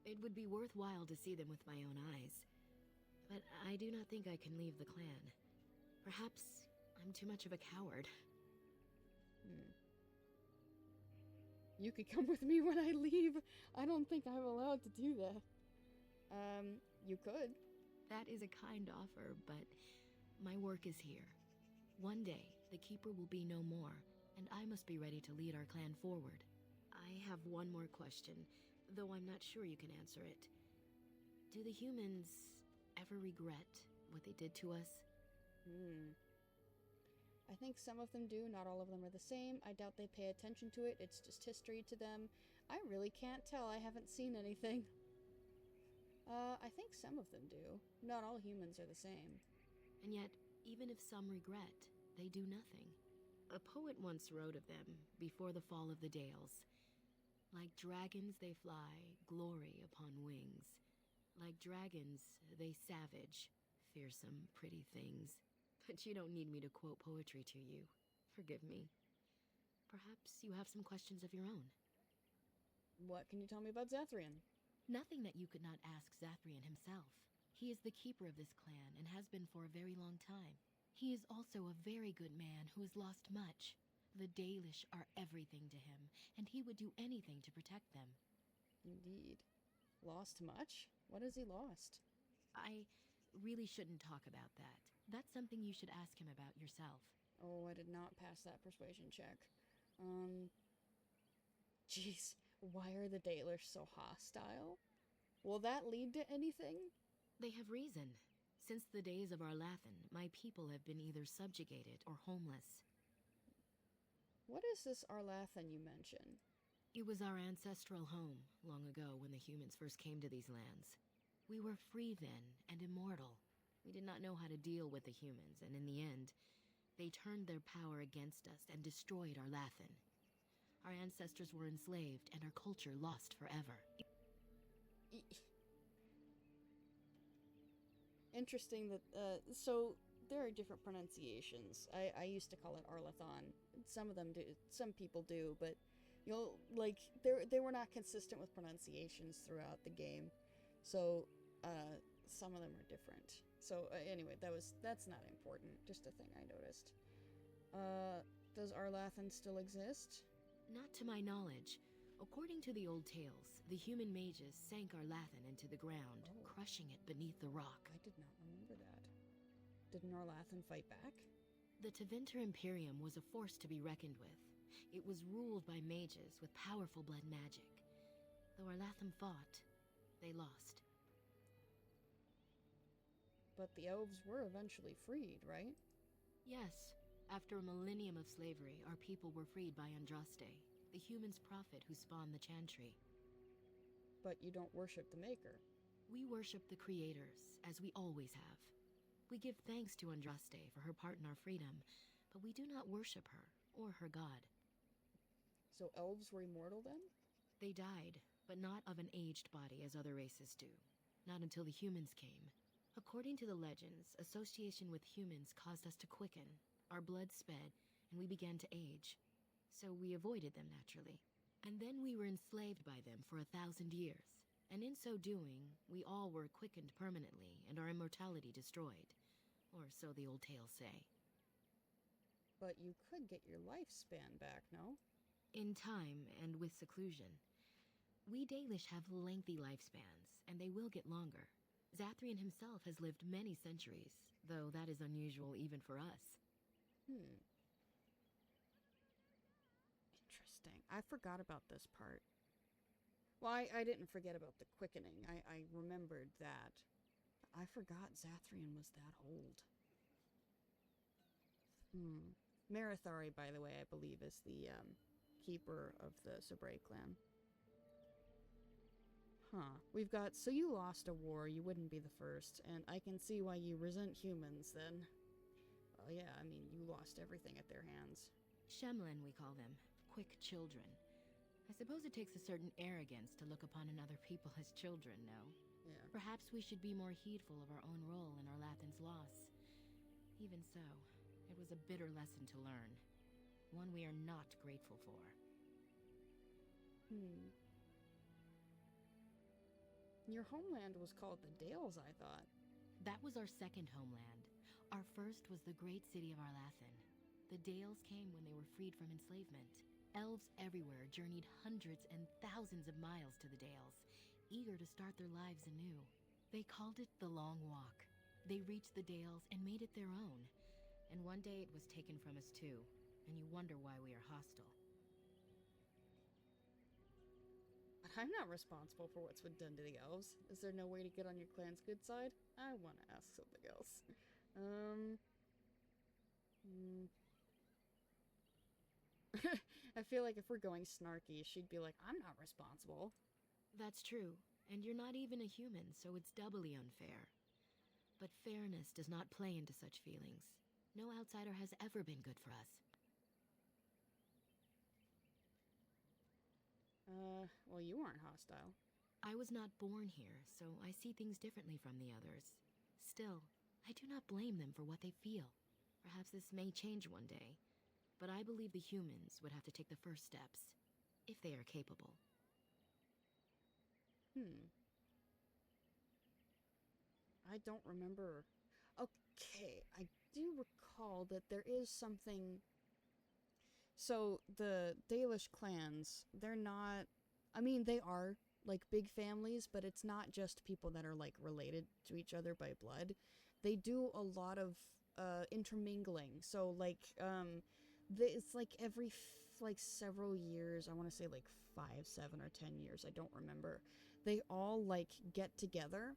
It would be worthwhile to see them with my own eyes. But I do not think I can leave the clan. Perhaps I'm too much of a coward. You could come with me when I leave. I don't think I'm allowed to do that. You could. That is a kind offer, but my work is here. One day, the Keeper will be no more, and I must be ready to lead our clan forward. I have one more question, though I'm not sure you can answer it. Do the humans ever regret what they did to us? I think some of them do, not all of them are the same. I doubt they pay attention to it, it's just history to them. I really can't tell, I haven't seen anything. I think some of them do. Not all humans are the same. And yet, Even if some regret, they do nothing. A poet once wrote of them before the fall of the Dales. Like dragons they fly, glory upon wings. Like dragons, they savage, fearsome, pretty things. But you don't need me to quote poetry to you. Forgive me. Perhaps you have some questions of your own. What can you tell me about Zathrian? Nothing that you could not ask Zathrian himself. He is the keeper of this clan and has been for a very long time. He is also a very good man who has lost much. The Dalish are everything to him, and he would do anything to protect them. Indeed. Lost much? What has he lost? I really shouldn't talk about that. That's something you should ask him about yourself. Oh, I did not pass that persuasion check. Jeez, why are the Dalish so hostile? Will that lead to anything? They have reason. Since the days of Arlathan, my people have been either subjugated or homeless. What is this Arlathan you mention? It was our ancestral home, long ago when the humans first came to these lands. We were free then, and immortal. We did not know how to deal with the humans, and in the end, they turned their power against us and destroyed Arlathan. Our ancestors were enslaved, and our culture lost forever. Interesting that, so there are different pronunciations. I used to call it Arlathan. Some of them do, some people do, but you'll, like, they were not consistent with pronunciations throughout the game. So, some of them are different. So, anyway, that's not important. Just a thing I noticed. Does Arlathan still exist? Not to my knowledge. According to the old tales, the human mages sank Arlathan into the ground, crushing it beneath the rock. I did not remember that. Didn't Arlathan fight back? The Tevinter Imperium was a force to be reckoned with. It was ruled by mages with powerful blood magic. Though Arlathan fought, they lost. But the elves were eventually freed, right? Yes. After a millennium of slavery, our people were freed by Andraste, the human's prophet who spawned the Chantry. But you don't worship the Maker. We worship the Creators, as we always have. We give thanks to Andraste for her part in our freedom, but we do not worship her, or her god. So elves were immortal then? They died, but not of an aged body as other races do. Not until the humans came. According to the legends, association with humans caused us to quicken. Our blood sped, and we began to age. So we avoided them naturally. And then we were enslaved by them for 1,000 years. And in so doing, we all were quickened permanently and our immortality destroyed. Or so the old tales say. But you could get your lifespan back, no? In time, and with seclusion. We Dalish have lengthy lifespans, and they will get longer. Zathrian himself has lived many centuries, though that is unusual even for us. Interesting. I forgot about this part. Well, I didn't forget about the quickening. I remembered that. I forgot Zathrian was that old. Marithari, by the way, I believe is the keeper of the Sabray clan. Huh. We've got, so you lost a war, you wouldn't be the first, and I can see why you resent humans then. Well, yeah, I mean, you lost everything at their hands. Shemlin, we call them. Quick children. I suppose it takes a certain arrogance to look upon another people as children, no? Yeah. Perhaps we should be more heedful of our own role in Arlathan's loss. Even so, it was a bitter lesson to learn. One we are not grateful for. Your homeland was called the Dales, I thought. That was our second homeland. Our first was the great city of Arlathan. The Dales came when they were freed from enslavement. Elves everywhere journeyed hundreds and thousands of miles to the Dales, eager to start their lives anew. They called it the Long Walk. They reached the Dales and made it their own. And one day it was taken from us too, and you wonder why we are hostile. But I'm not responsible for what's been done to the elves. Is there no way to get on your clan's good side? I want to ask something else. I feel like if we're going snarky, she'd be like, I'm not responsible. That's true, and you're not even a human, so it's doubly unfair. But fairness does not play into such feelings. No outsider has ever been good for us. Well, you aren't hostile. I was not born here, so I see things differently from the others. Still, I do not blame them for what they feel. Perhaps this may change one day, but I believe the humans would have to take the first steps, if they are capable. I don't remember. Okay, I do recall that there is something. So, the Dalish clans, they're not. I mean, they are, like, big families, but it's not just people that are, like, related to each other by blood. They do a lot of intermingling. So, like, it's like every, like, several years, I want to say, like, 5, 7, or 10 years, I don't remember. They all, like, get together,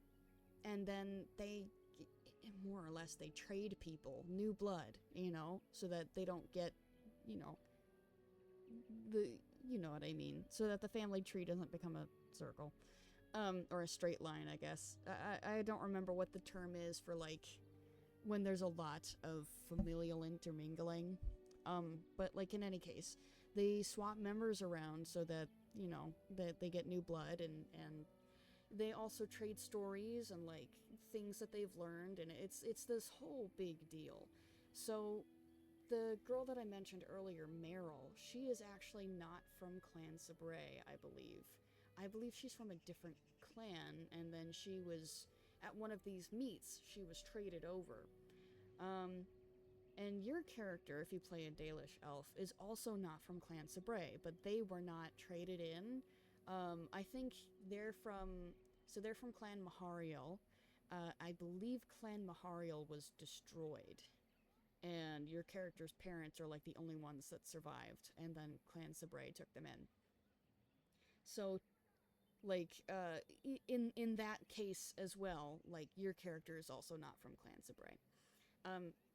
and then they, more or less, they trade people, new blood, you know, so that they don't get, you know, you know what I mean, so that the family tree doesn't become a circle, or a straight line, I guess. I don't remember what the term is for, like, when there's a lot of familial intermingling, but, like, in any case, they swap members around so that, you know, that they get new blood, and they also trade stories and, like, things that they've learned, and it's this whole big deal. So the girl that I mentioned earlier, Meryl, she is actually not from Clan Sabrae, I believe. I believe she's from a different clan, and then she was, at one of these meets, she was traded over. And your character, if you play a Dalish elf, is also not from Clan Sabrae, but they were not traded in. I think they're from Clan Mahariel. I believe Clan Mahariel was destroyed, and your character's parents are, like, the only ones that survived, and then Clan Sabrae took them in. So, like, in that case as well, like, your character is also not from Clan Sabrae.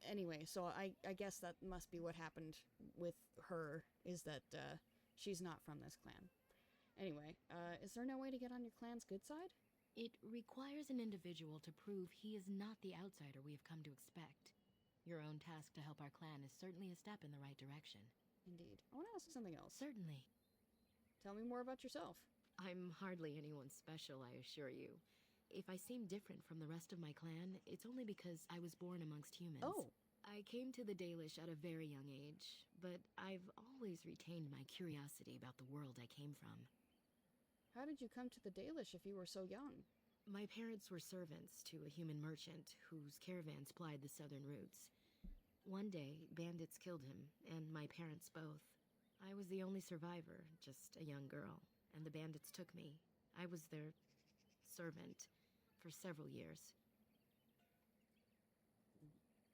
Anyway, so I guess that must be what happened with her, is that, she's not from this clan. Anyway, is there no way to get on your clan's good side? It requires an individual to prove he is not the outsider we have come to expect. Your own task to help our clan is certainly a step in the right direction. Indeed. I want to ask something else. Certainly. Tell me more about yourself. I'm hardly anyone special, I assure you. If I seem different from the rest of my clan, it's only because I was born amongst humans. Oh. I came to the Dalish at a very young age, but I've always retained my curiosity about the world I came from. How did you come to the Dalish if you were so young? My parents were servants to a human merchant whose caravans plied the southern routes. One day, bandits killed him, and my parents both. I was the only survivor, just a young girl, and the bandits took me. I was their servant for several years.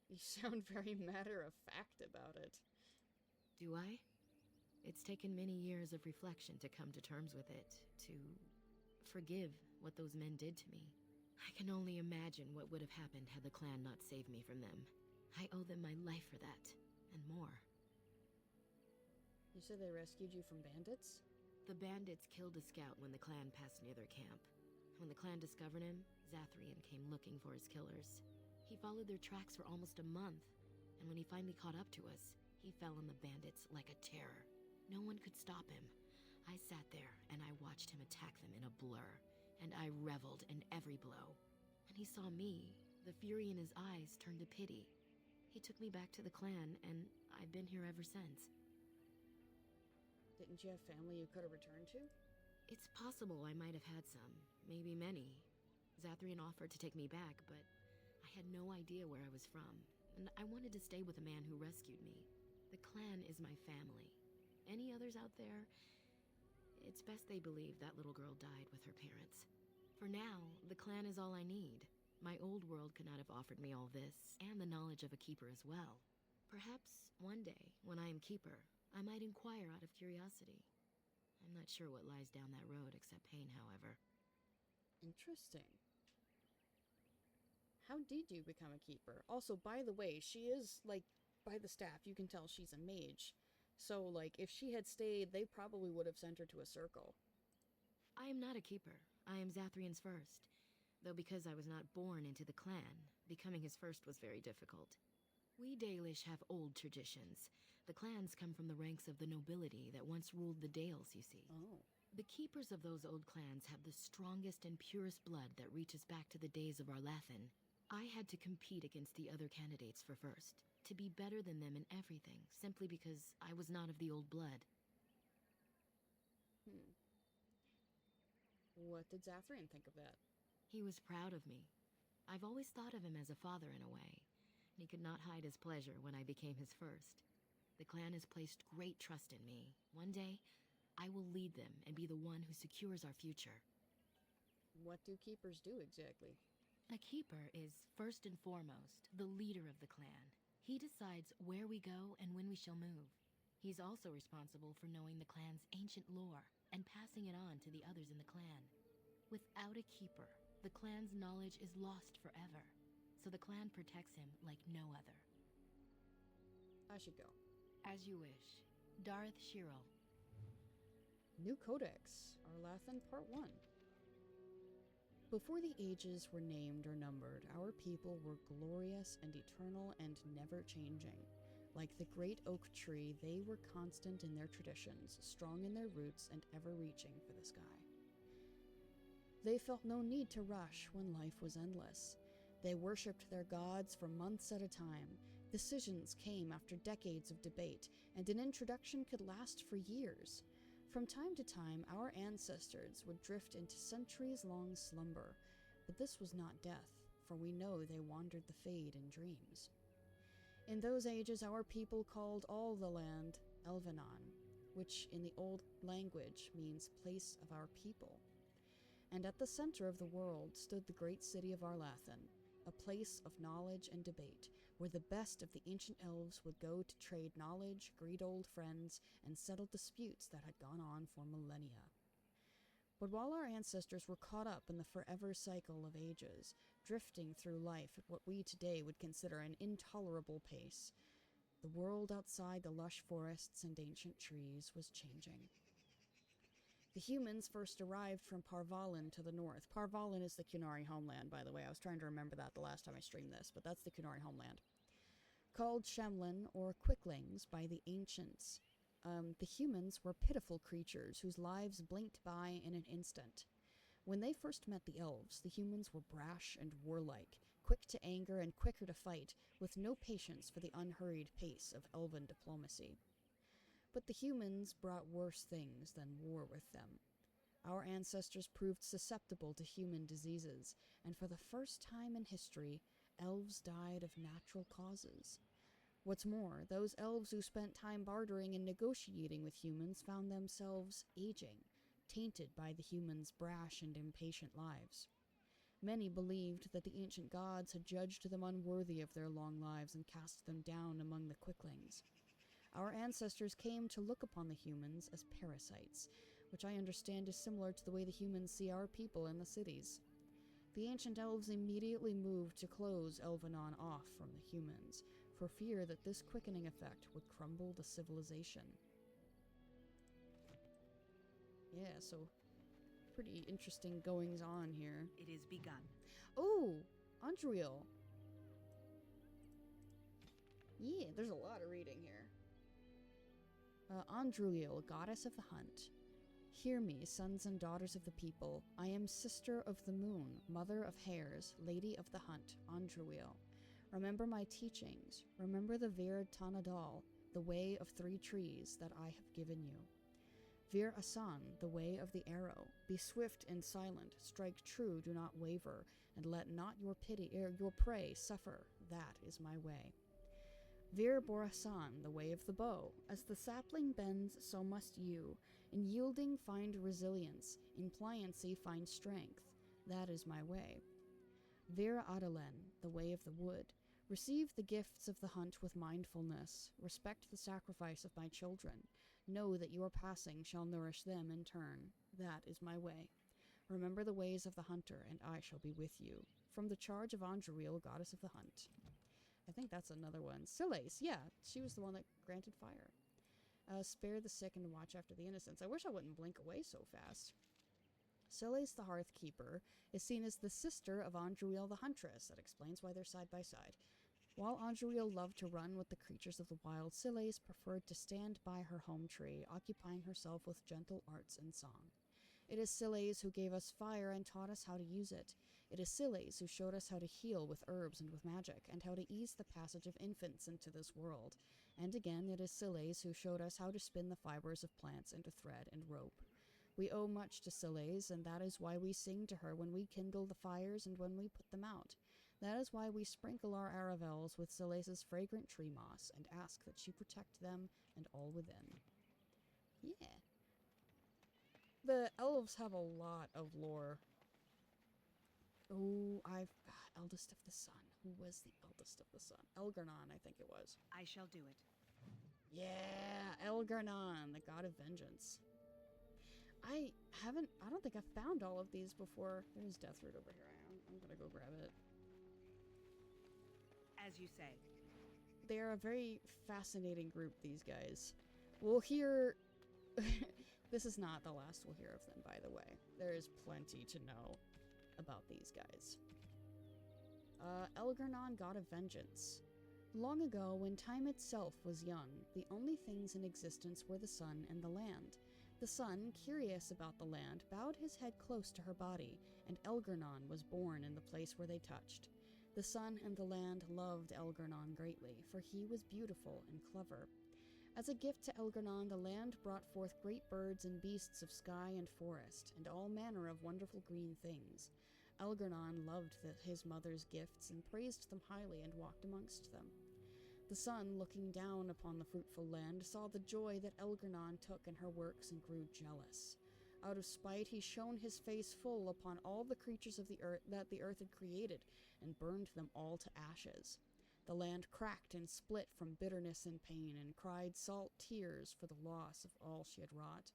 You sound very matter-of-fact about it. Do I? It's taken many years of reflection to come to terms with it, to forgive what those men did to me. I can only imagine what would have happened had the clan not saved me from them. I owe them my life for that, and more. You said they rescued you from bandits? The bandits killed a scout when the clan passed near their camp. When the clan discovered him, Zathrian came looking for his killers. He followed their tracks for almost a month, and when he finally caught up to us, he fell on the bandits like a terror. No one could stop him. I sat there, and I watched him attack them in a blur, and I reveled in every blow. When he saw me, the fury in his eyes turned to pity. He took me back to the clan, and I've been here ever since. Didn't you have family you could have returned to? It's possible I might have had some, maybe many. Zathrian offered to take me back, but I had no idea where I was from, and I wanted to stay with the man who rescued me. The clan is my family. Any others out there? It's best they believe that little girl died with her parents. For now, the clan is all I need. My old world could not have offered me all this, and the knowledge of a keeper as well. Perhaps one day, when I am keeper, I might inquire out of curiosity. I'm not sure what lies down that road except pain, however. Interesting. How did you become a keeper? Also, by the way, she is, like, by the staff, you can tell she's a mage. So, like, if she had stayed, they probably would have sent her to a circle. I am not a keeper. I am Zathrian's first. Though because I was not born into the clan, Becoming his first was very difficult. We Dalish have old traditions. The clans come from the ranks of the nobility that once ruled the Dales, you see. Oh. The keepers of those old clans have the strongest and purest blood that reaches back to the days of Arlathan. I had to compete against the other candidates for first, to be better than them in everything, simply because I was not of the old blood. What did Zathrian think of that? He was proud of me. I've always thought of him as a father in a way. He could not hide his pleasure when I became his first. The clan has placed great trust in me. One day, I will lead them and be the one who secures our future. What do keepers do exactly? A keeper is, first and foremost, the leader of the clan. He decides where we go and when we shall move. He's also responsible for knowing the clan's ancient lore and passing it on to the others in the clan. Without a keeper, the clan's knowledge is lost forever, so the clan protects him like no other. I should go. As you wish. Darth Shiro. New Codex, Arlathan Part 1. Before the ages were named or numbered, our people were glorious and eternal and never-changing. Like the great oak tree, they were constant in their traditions, strong in their roots, and ever-reaching for the sky. They felt no need to rush when life was endless. They worshipped their gods for months at a time. Decisions came after decades of debate, and an introduction could last for years. From time to time, our ancestors would drift into centuries-long slumber, but this was not death, for we know they wandered the fade in dreams. In those ages, our people called all the land Elvenon, which in the old language means place of our people. And at the center of the world stood the great city of Arlathan, a place of knowledge and debate, where the best of the ancient elves would go to trade knowledge, greet old friends, and settle disputes that had gone on for millennia. But while our ancestors were caught up in the forever cycle of ages, drifting through life at what we today would consider an intolerable pace, the world outside the lush forests and ancient trees was changing. The humans first arrived from Parvalin to the north. Parvalin is the Qunari homeland, by the way. I was trying to remember that the last time I streamed this, but that's the Qunari homeland. Called Shemlin, or Quicklings, by the ancients. The humans were pitiful creatures whose lives blinked by in an instant. When they first met the elves, the humans were brash and warlike, quick to anger and quicker to fight, with no patience for the unhurried pace of elven diplomacy. But the humans brought worse things than war with them. Our ancestors proved susceptible to human diseases, and for the first time in history, elves died of natural causes. What's more, those elves who spent time bartering and negotiating with humans found themselves aging, tainted by the humans' brash and impatient lives. Many believed that the ancient gods had judged them unworthy of their long lives and cast them down among the Quicklings. Our ancestors came to look upon the humans as parasites, which I understand is similar to the way the humans see our people in the cities. The ancient elves immediately moved to close Elvenon off from the humans, for fear that this quickening effect would crumble the civilization. Yeah, so pretty interesting goings-on here. It is begun. Oh, Andruil. Yeah, there's a lot of reading here. Andruil, goddess of the hunt. Hear me, sons and daughters of the people. I am sister of the moon, mother of hares, lady of the hunt, Andruil. Remember my teachings. Remember the Vir Tanadal, the way of 3 trees that I have given you. Vir Asan, the way of the arrow. Be swift and silent. Strike true, do not waver, and let not your prey suffer. That is my way. Vir Borasan, the way of the bow. As the sapling bends, so must you. In yielding find resilience. In pliancy find strength. That is my way. Vir Adalen, the way of the wood. Receive the gifts of the hunt with mindfulness. Respect the sacrifice of my children. Know that your passing shall nourish them in turn. That is my way. Remember the ways of the hunter, and I shall be with you. From the charge of Andruil, goddess of the hunt. I think that's another one. Silace, yeah, she was the one that granted fire. Spare the sick and watch after the innocents. I wish I wouldn't blink away so fast. Siles the Hearthkeeper is seen as the sister of Andruil the Huntress. That explains why they're side by side. While Andruil loved to run with the creatures of the wild, Siles preferred to stand by her home tree, occupying herself with gentle arts and song. It is Siles who gave us fire and taught us how to use it. It is Siles who showed us how to heal with herbs and with magic, and how to ease the passage of infants into this world. And again, it is Siles who showed us how to spin the fibers of plants into thread and rope. We owe much to Siles, and that is why we sing to her when we kindle the fires and when we put them out. That is why we sprinkle our aravels with Siles' fragrant tree moss, and ask that she protect them and all within. Yeah. The elves have a lot of lore. Oh, Eldest of the Sun. Who was the Eldest of the Sun? Elgar'nan, I think it was. I shall do it. Yeah, Elgar'nan, the god of vengeance. I don't think I've found all of these before. There's Deathroot over here. I'm gonna go grab it. As you say. They're a very fascinating group, these guys. We'll hear... This is not the last we'll hear of them, by the way. There is plenty to know about these guys. Elgar'nan, god of vengeance. Long ago, when time itself was young, the only things in existence were the sun and the land. The sun, curious about the land, bowed his head close to her body, and Elgar'nan was born in the place where they touched. The sun and the land loved Elgar'nan greatly, for he was beautiful and clever. As a gift to Elgar'nan, the land brought forth great birds and beasts of sky and forest, and all manner of wonderful green things. Elgar'nan loved his mother's gifts and praised them highly and walked amongst them. The sun, looking down upon the fruitful land, saw the joy that Elgar'nan took in her works and grew jealous. Out of spite, he shone his face full upon all the creatures of the earth that the earth had created, and burned them all to ashes. The land cracked and split from bitterness and pain, and cried salt tears for the loss of all she had wrought.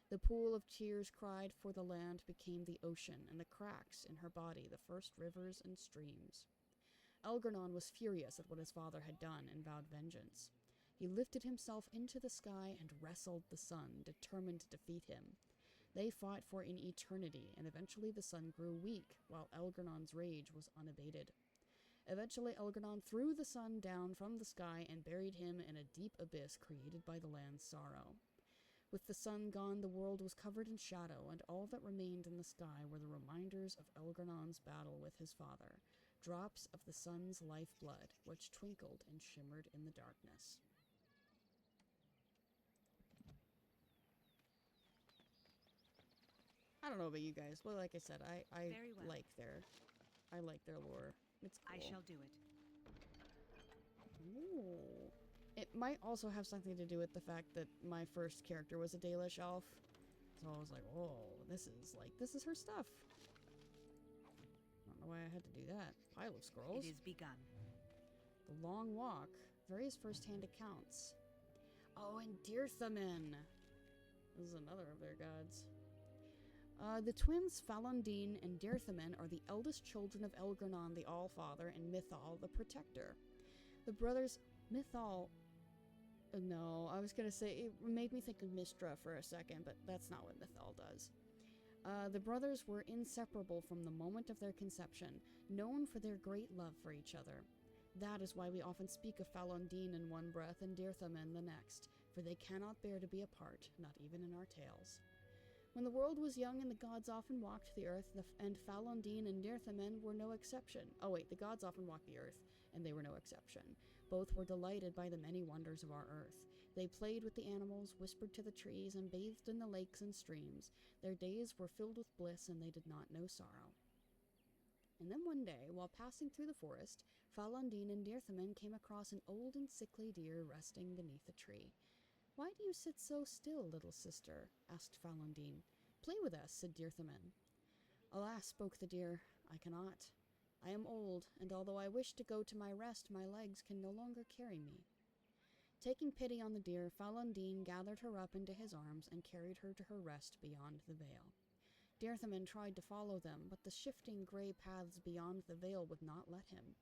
The pool of tears cried for the land became the ocean, and the cracks in her body the first rivers and streams. Elgar'nan was furious at what his father had done, and vowed vengeance. He lifted himself into the sky and wrestled the sun, determined to defeat him. They fought for an eternity, and eventually the sun grew weak, while Elgar'nan's rage was unabated. Eventually Elgar'nan threw the sun down from the sky and buried him in a deep abyss created by the land's sorrow. With the sun gone, the world was covered in shadow, and all that remained in the sky were the reminders of Elgar'nan's battle with his father, drops of the sun's lifeblood, which twinkled and shimmered in the darkness. I don't know about you guys, but like I said, I Very well. like their lore. It's cool. I shall do it. Ooh. It might also have something to do with the fact that my first character was a Dalish elf. So I was like, oh, this is her stuff. I don't know why I had to do that. Pile of scrolls. It is begun. The Long Walk. Various first-hand accounts. Oh, and Dirthamin. This is another of their gods. The twins Falondine and Dirthamin are the eldest children of Elgar'nan the Allfather and Mythal the Protector. The brothers Mythal... no, I was gonna say, it made me think of Mystra for a second, but that's not what Mythal does. The brothers were inseparable from the moment of their conception, known for their great love for each other. That is why we often speak of Falondine in one breath and Dirthamin the next, for they cannot bear to be apart, not even in our tales. When the world was young and the gods often walked the earth, and Falondine and Dirthamin were no exception. Oh wait, the gods often walked the earth, and they were no exception. Both were delighted by the many wonders of our earth. They played with the animals, whispered to the trees, and bathed in the lakes and streams. Their days were filled with bliss, and they did not know sorrow. And then one day, while passing through the forest, Falondine and Dirthamin came across an old and sickly deer resting beneath a tree. "Why do you sit so still, little sister?" asked Falondine. "Play with us," said Dirthamin. "Alas," spoke the deer, "I cannot. I am old, and although I wish to go to my rest, my legs can no longer carry me." Taking pity on the deer, Falondine gathered her up into his arms and carried her to her rest beyond the veil. Dirthamin tried to follow them, but the shifting gray paths beyond the veil would not let him.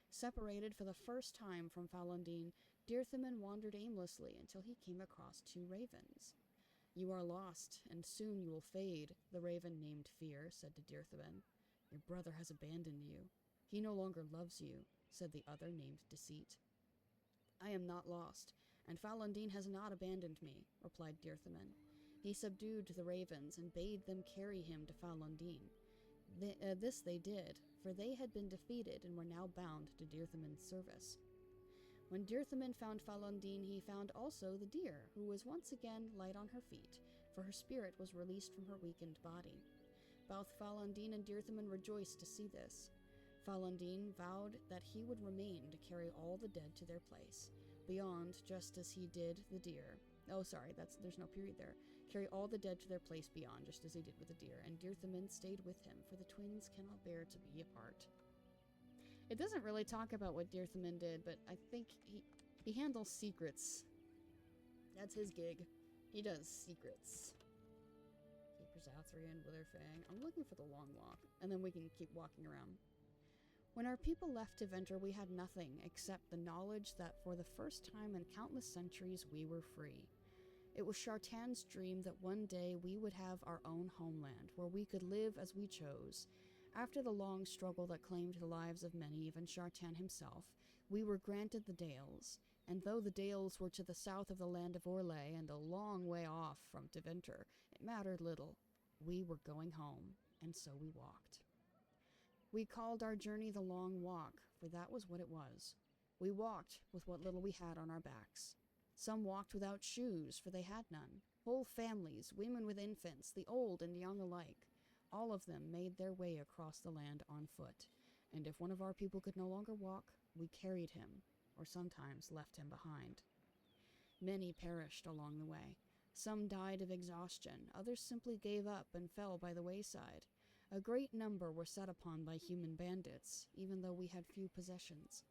Separated for the first time from Falondine, Dirthamin wandered aimlessly until he came across two ravens. You are lost, and soon you will fade, the raven named Fear said to Dirthaman. Your brother has abandoned you. He no longer loves you, said the other named Deceit. I am not lost, and Falondine has not abandoned me, replied Dirthaman. He subdued the ravens and bade them carry him to Falondine. This they did, for they had been defeated and were now bound to Dirthaman's service. When Dirthaman found Falondine, he found also the deer, who was once again light on her feet, for her spirit was released from her weakened body. Both Falondine and Dirthaman rejoiced to see this. Falondine vowed that he would remain to carry all the dead to their place, beyond, just as he did the deer. Oh, sorry, there's no period there. Carry all the dead to their place beyond, just as he did with the deer, and Dirthaman stayed with him, for the twins cannot bear to be apart. It doesn't really talk about what Dirthaman did, but I think he handles secrets. That's his gig. He does secrets. Keepers Athrian, Witherfang. I'm looking for the Long Walk, and then we can keep walking around. When our people left Tevinter, we had nothing except the knowledge that for the first time in countless centuries we were free. It was Shartan's dream that one day we would have our own homeland, where we could live as we chose. After the long struggle that claimed the lives of many, even Shartan himself, we were granted the Dales, and though the Dales were to the south of the land of Orlais and a long way off from Tevinter, it mattered little. We were going home, and so we walked. We called our journey the Long Walk, for that was what it was. We walked with what little we had on our backs. Some walked without shoes, for they had none. Whole families, women with infants, the old and young alike, all of them made their way across the land on foot, and if one of our people could no longer walk, we carried him, or sometimes left him behind. Many perished along the way. Some died of exhaustion, others simply gave up and fell by the wayside. A great number were set upon by human bandits, even though we had few possessions.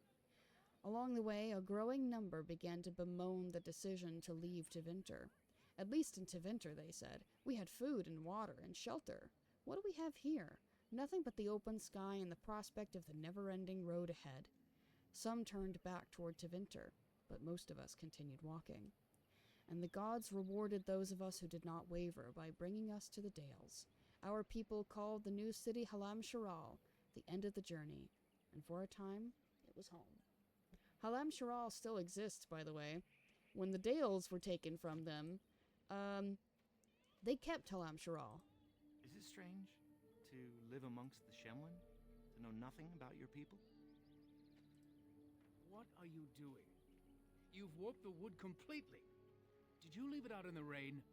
Along the way, a growing number began to bemoan the decision to leave Tevinter. At least in Tevinter, they said, we had food and water and shelter. What do we have here? Nothing but the open sky and the prospect of the never-ending road ahead. Some turned back toward Tevinter, but most of us continued walking. And the gods rewarded those of us who did not waver by bringing us to the Dales. Our people called the new city Halam Sharal, the end of the journey, and for a time, it was home. Halam Sharal still exists, by the way. When the Dales were taken from them, they kept Halam Sharal. Is it strange to live amongst the Shemlin? To know nothing about your people? What are you doing? You've warped the wood completely. Did you leave it out in the rain?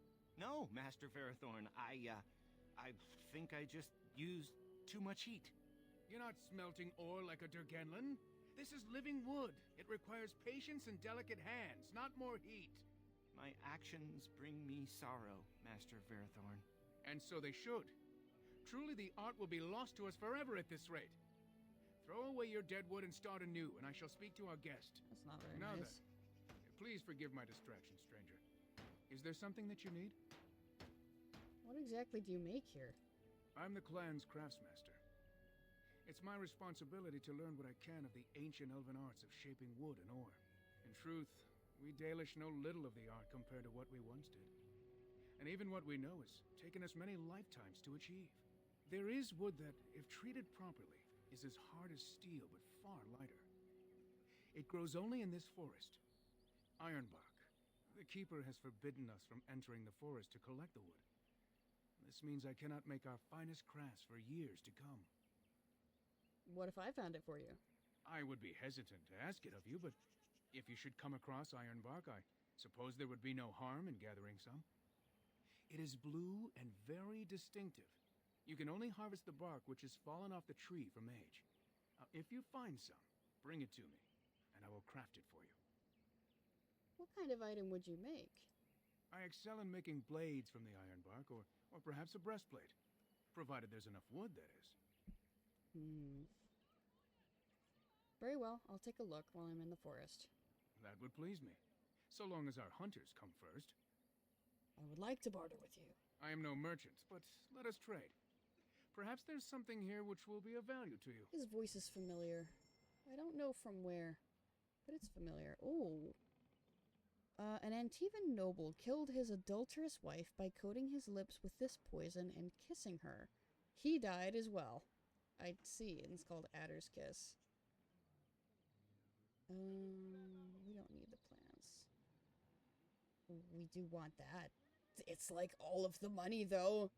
No, Master Ferrothorn. I think I just used too much heat. You're not smelting ore like a Durgenlin. This is living wood. It requires patience and delicate hands, not more heat. My actions bring me sorrow, Master Ferrothorn. And so they should. Truly the art will be lost to us forever at this rate. Throw away your dead wood and start anew, and I shall speak to our guest. That's not very now nice. Then, please forgive my distraction, stranger. Is there something that you need? What exactly do you make here? I'm the clan's craftsmaster. It's my responsibility to learn what I can of the ancient elven arts of shaping wood and ore. In truth, we Dalish know little of the art compared to what we once did. And even what we know has taken us many lifetimes to achieve. There is wood that, if treated properly, is as hard as steel but far lighter. It grows only in this forest. Ironbark. The keeper has forbidden us from entering the forest to collect the wood. This means I cannot make our finest crafts for years to come. What if I found it for you? I would be hesitant to ask it of you, but if you should come across ironbark, I suppose there would be no harm in gathering some. It is blue and very distinctive. You can only harvest the bark which has fallen off the tree from age. If you find some, bring it to me, and I will craft it for you. What kind of item would you make? I excel in making blades from the ironbark, or perhaps a breastplate. Provided there's enough wood, that is. Very well, I'll take a look while I'm in the forest. That would please me. So long as our hunters come first. I would like to barter with you. I am no merchant, but let us trade. Perhaps there's something here which will be of value to you. His voice is familiar. I don't know from where, but it's familiar. Ooh. An Antivan noble killed his adulterous wife by coating his lips with this poison and kissing her. He died as well. I see, and it's called Adder's Kiss. We don't need the plants. We do want that. It's like all of the money, though.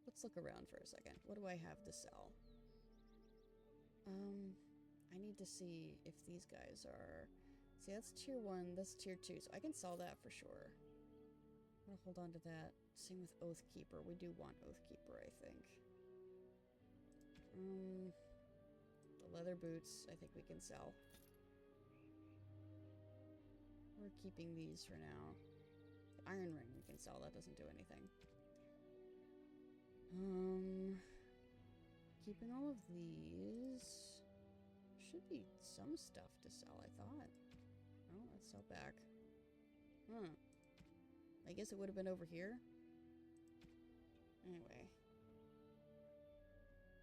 Let's look around for a second. What do I have to sell? I need to see if these guys are... See, that's tier 1, that's tier 2, so I can sell that for sure. I'm gonna hold on to that. Same with Oathkeeper. We do want Oathkeeper, I think. The leather boots, I think we can sell. We're keeping these for now. The iron ring we can sell, that doesn't do anything. Keeping all of these. Should be some stuff to sell, I thought. Oh, let's sell back. I guess it would have been over here. Anyway.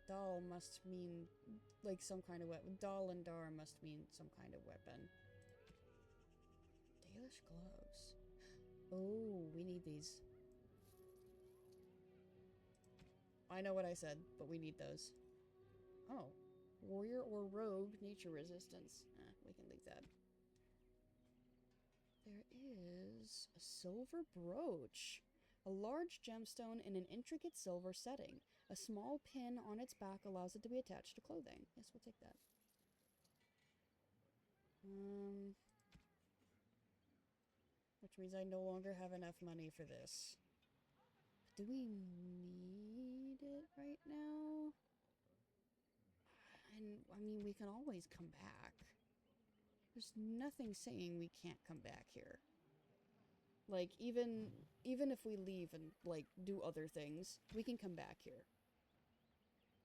Dal must mean, like, some kind of weapon. Dal and Dar must mean some kind of weapon. Dalish gloves. Oh, we need these. I know what I said, but we need those. Oh. Warrior or rogue nature resistance. We can leave that. There is a silver brooch. A large gemstone in an intricate silver setting. A small pin on its back allows it to be attached to clothing. Yes, we'll take that. Which means I no longer have enough money for this. Do we need it right now? And, I mean, we can always come back. There's nothing saying we can't come back here. Like, even if we leave and, like, do other things, we can come back here.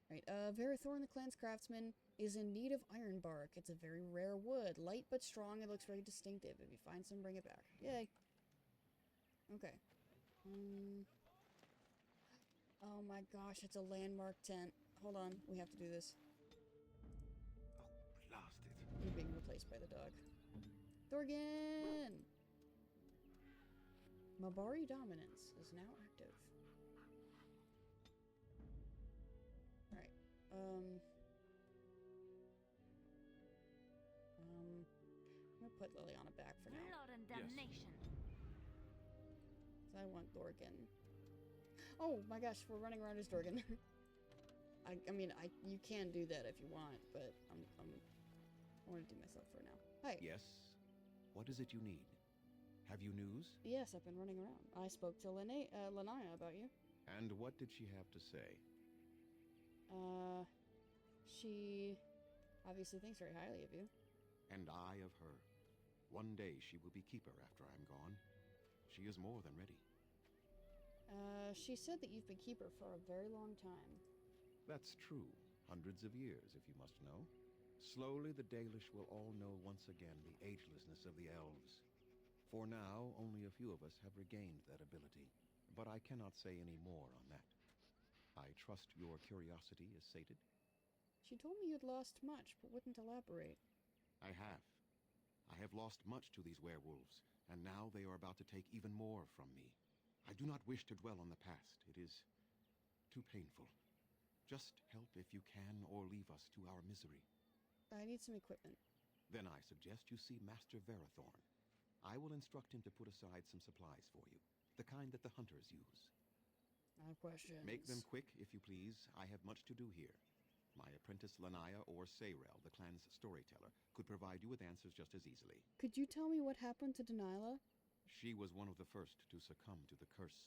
Right, Verathorn the clan's craftsman is in need of iron bark. It's a very rare wood. Light but strong, it looks very distinctive. If you find some, bring it back. Yay. Okay. Oh my gosh, it's a landmark tent. Hold on, we have to do this. You're being replaced by the dog. Thorgan! Mabari Dominance is now active. Alright. I'm gonna put Liliana back for now. Blood and damnation. So I want Dorgan. Oh my gosh, we're running around as Dorgan. I mean, you can do that if you want, but I want to do myself for now. Hi. Yes? What is it you need? Have you news? Yes, I've been running around. I spoke to Lanaya about you. And what did she have to say? She obviously thinks very highly of you. And I of her. One day she will be keeper after I'm gone. She is more than ready. She said that you've been keeper for a very long time. That's true. Hundreds of years, if you must know. Slowly, the Dalish will all know once again the agelessness of the elves. For now, only a few of us have regained that ability, but I cannot say any more on that. I trust your curiosity is sated? She told me you'd lost much, but wouldn't elaborate. I have. I have lost much to these werewolves, and now they are about to take even more from me. I do not wish to dwell on the past. It is too painful. Just help if you can, or leave us to our misery. I need some equipment. Then I suggest you see Master Verathorn. I will instruct him to put aside some supplies for you, the kind that the hunters use. I have questions. Make them quick, if you please. I have much to do here. My apprentice Lanaya or Sayrel, the clan's storyteller, could provide you with answers just as easily. Could you tell me what happened to Delilah? She was one of the first to succumb to the curse.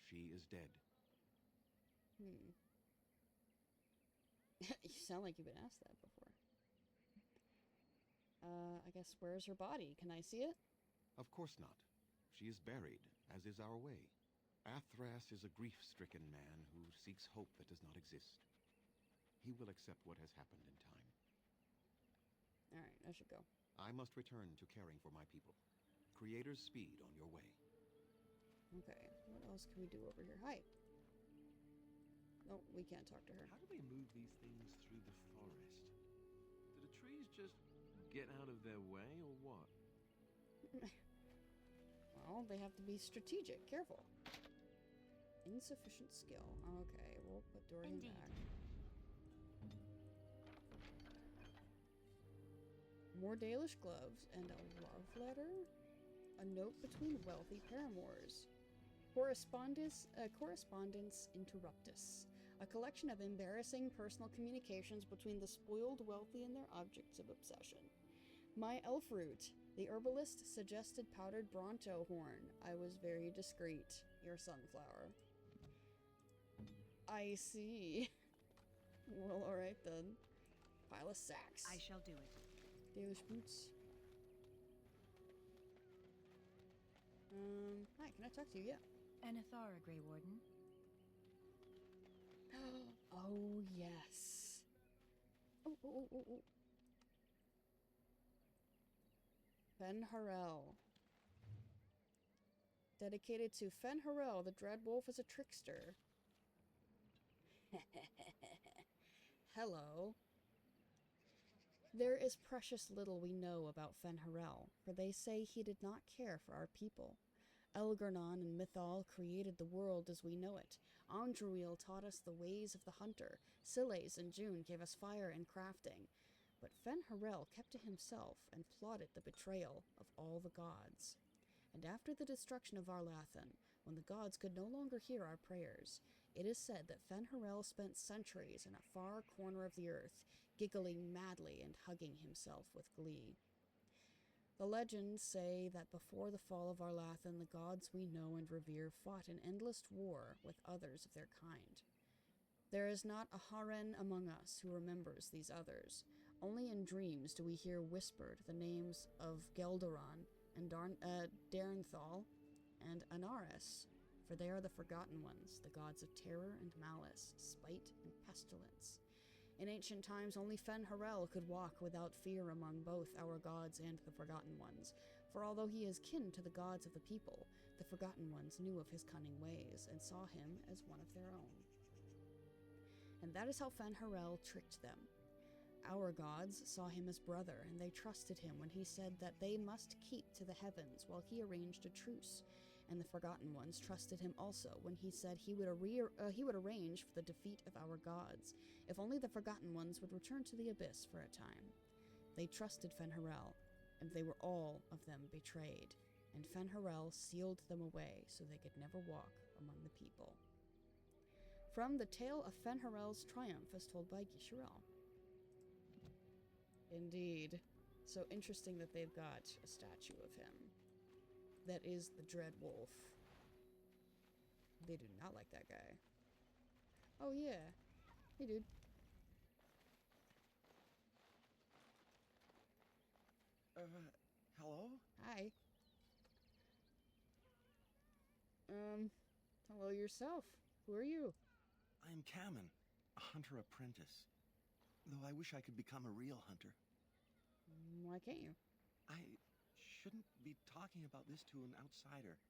She is dead. You sound like you've been asked that before. I guess where's her body? Can I see it? Of course not. She is buried, as is our way. Athras is a grief-stricken man who seeks hope that does not exist. He will accept what has happened in time. Alright, I should go. I must return to caring for my people. Creator's speed on your way. Okay, what else can we do over here? Hi. No, we can't talk to her. How do they move these things through the forest? Do the trees just get out of their way, or what? Well, they have to be strategic, careful. Insufficient skill. Okay, we'll put Dorian back. More Dalish gloves and a love letter? A note between wealthy paramours. Correspondence Interruptus. A collection of embarrassing personal communications between the spoiled wealthy and their objects of obsession. My elf root. The herbalist suggested powdered Bronto horn. I was very discreet. Your sunflower. I see. Well, alright then. Pile of sacks. I shall do it. Dalish boots. Hi, can I talk to you? Yeah. Anathara, Grey Warden. Oh, yes. Oh. Fen Harel. Dedicated to Fen Harel, the Dread Wolf is a trickster. Hello. There is precious little we know about Fen Harel, for they say he did not care for our people. Elgar'nan and Mythal created the world as we know it. Andruil taught us the ways of the hunter. Siles and June gave us fire and crafting. But Fen Harel kept to himself and plotted the betrayal of all the gods. And after the destruction of Arlathan, when the gods could no longer hear our prayers, it is said that Fen Harel spent centuries in a far corner of the earth, giggling madly and hugging himself with glee. The legends say that before the fall of Arlathan, the gods we know and revere fought an endless war with others of their kind. There is not a Haren among us who remembers these others. Only in dreams do we hear whispered the names of Gelderon and Darenthal and Anaris, for they are the Forgotten Ones, the gods of terror and malice, spite and pestilence. In ancient times, only Fen Harel could walk without fear among both our gods and the Forgotten Ones, for although he is kin to the gods of the people, the Forgotten Ones knew of his cunning ways and saw him as one of their own. And that is how Fen Harel tricked them. Our gods saw him as brother, and they trusted him when he said that they must keep to the heavens while he arranged a truce. And the Forgotten Ones trusted him also when he said he would arrange for the defeat of our gods, if only the Forgotten Ones would return to the Abyss for a time. They trusted Fen Harel, and they were all of them betrayed, and Fen Harel sealed them away so they could never walk among the people. From the tale of Fen Harel's triumph as told by Gisherel. Indeed. So interesting that they've got a statue of him. That is the Dread Wolf. They do not like that guy. Oh yeah. Hey dude. Hello? Hi. Hello yourself. Who are you? I'm Kamen, a hunter apprentice. Though I wish I could become a real hunter. Why can't you? I shouldn't be talking about this to an outsider.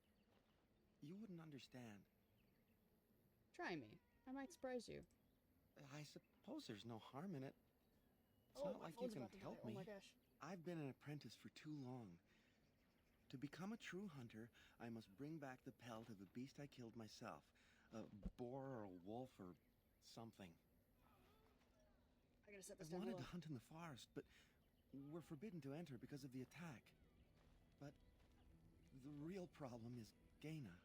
You wouldn't understand. Try me. I might surprise you. I suppose there's no harm in it. It's Oh, not my like you phone's can about to help die. me. Oh my gosh. I've been an apprentice for too long. To become a true hunter, I must bring back the pelt of a beast I killed myself. A boar or a wolf or something. I gotta set I this down. wanted Hold to on. hunt in the forest, but we're forbidden to enter because of the attack. But the real problem is Gaina.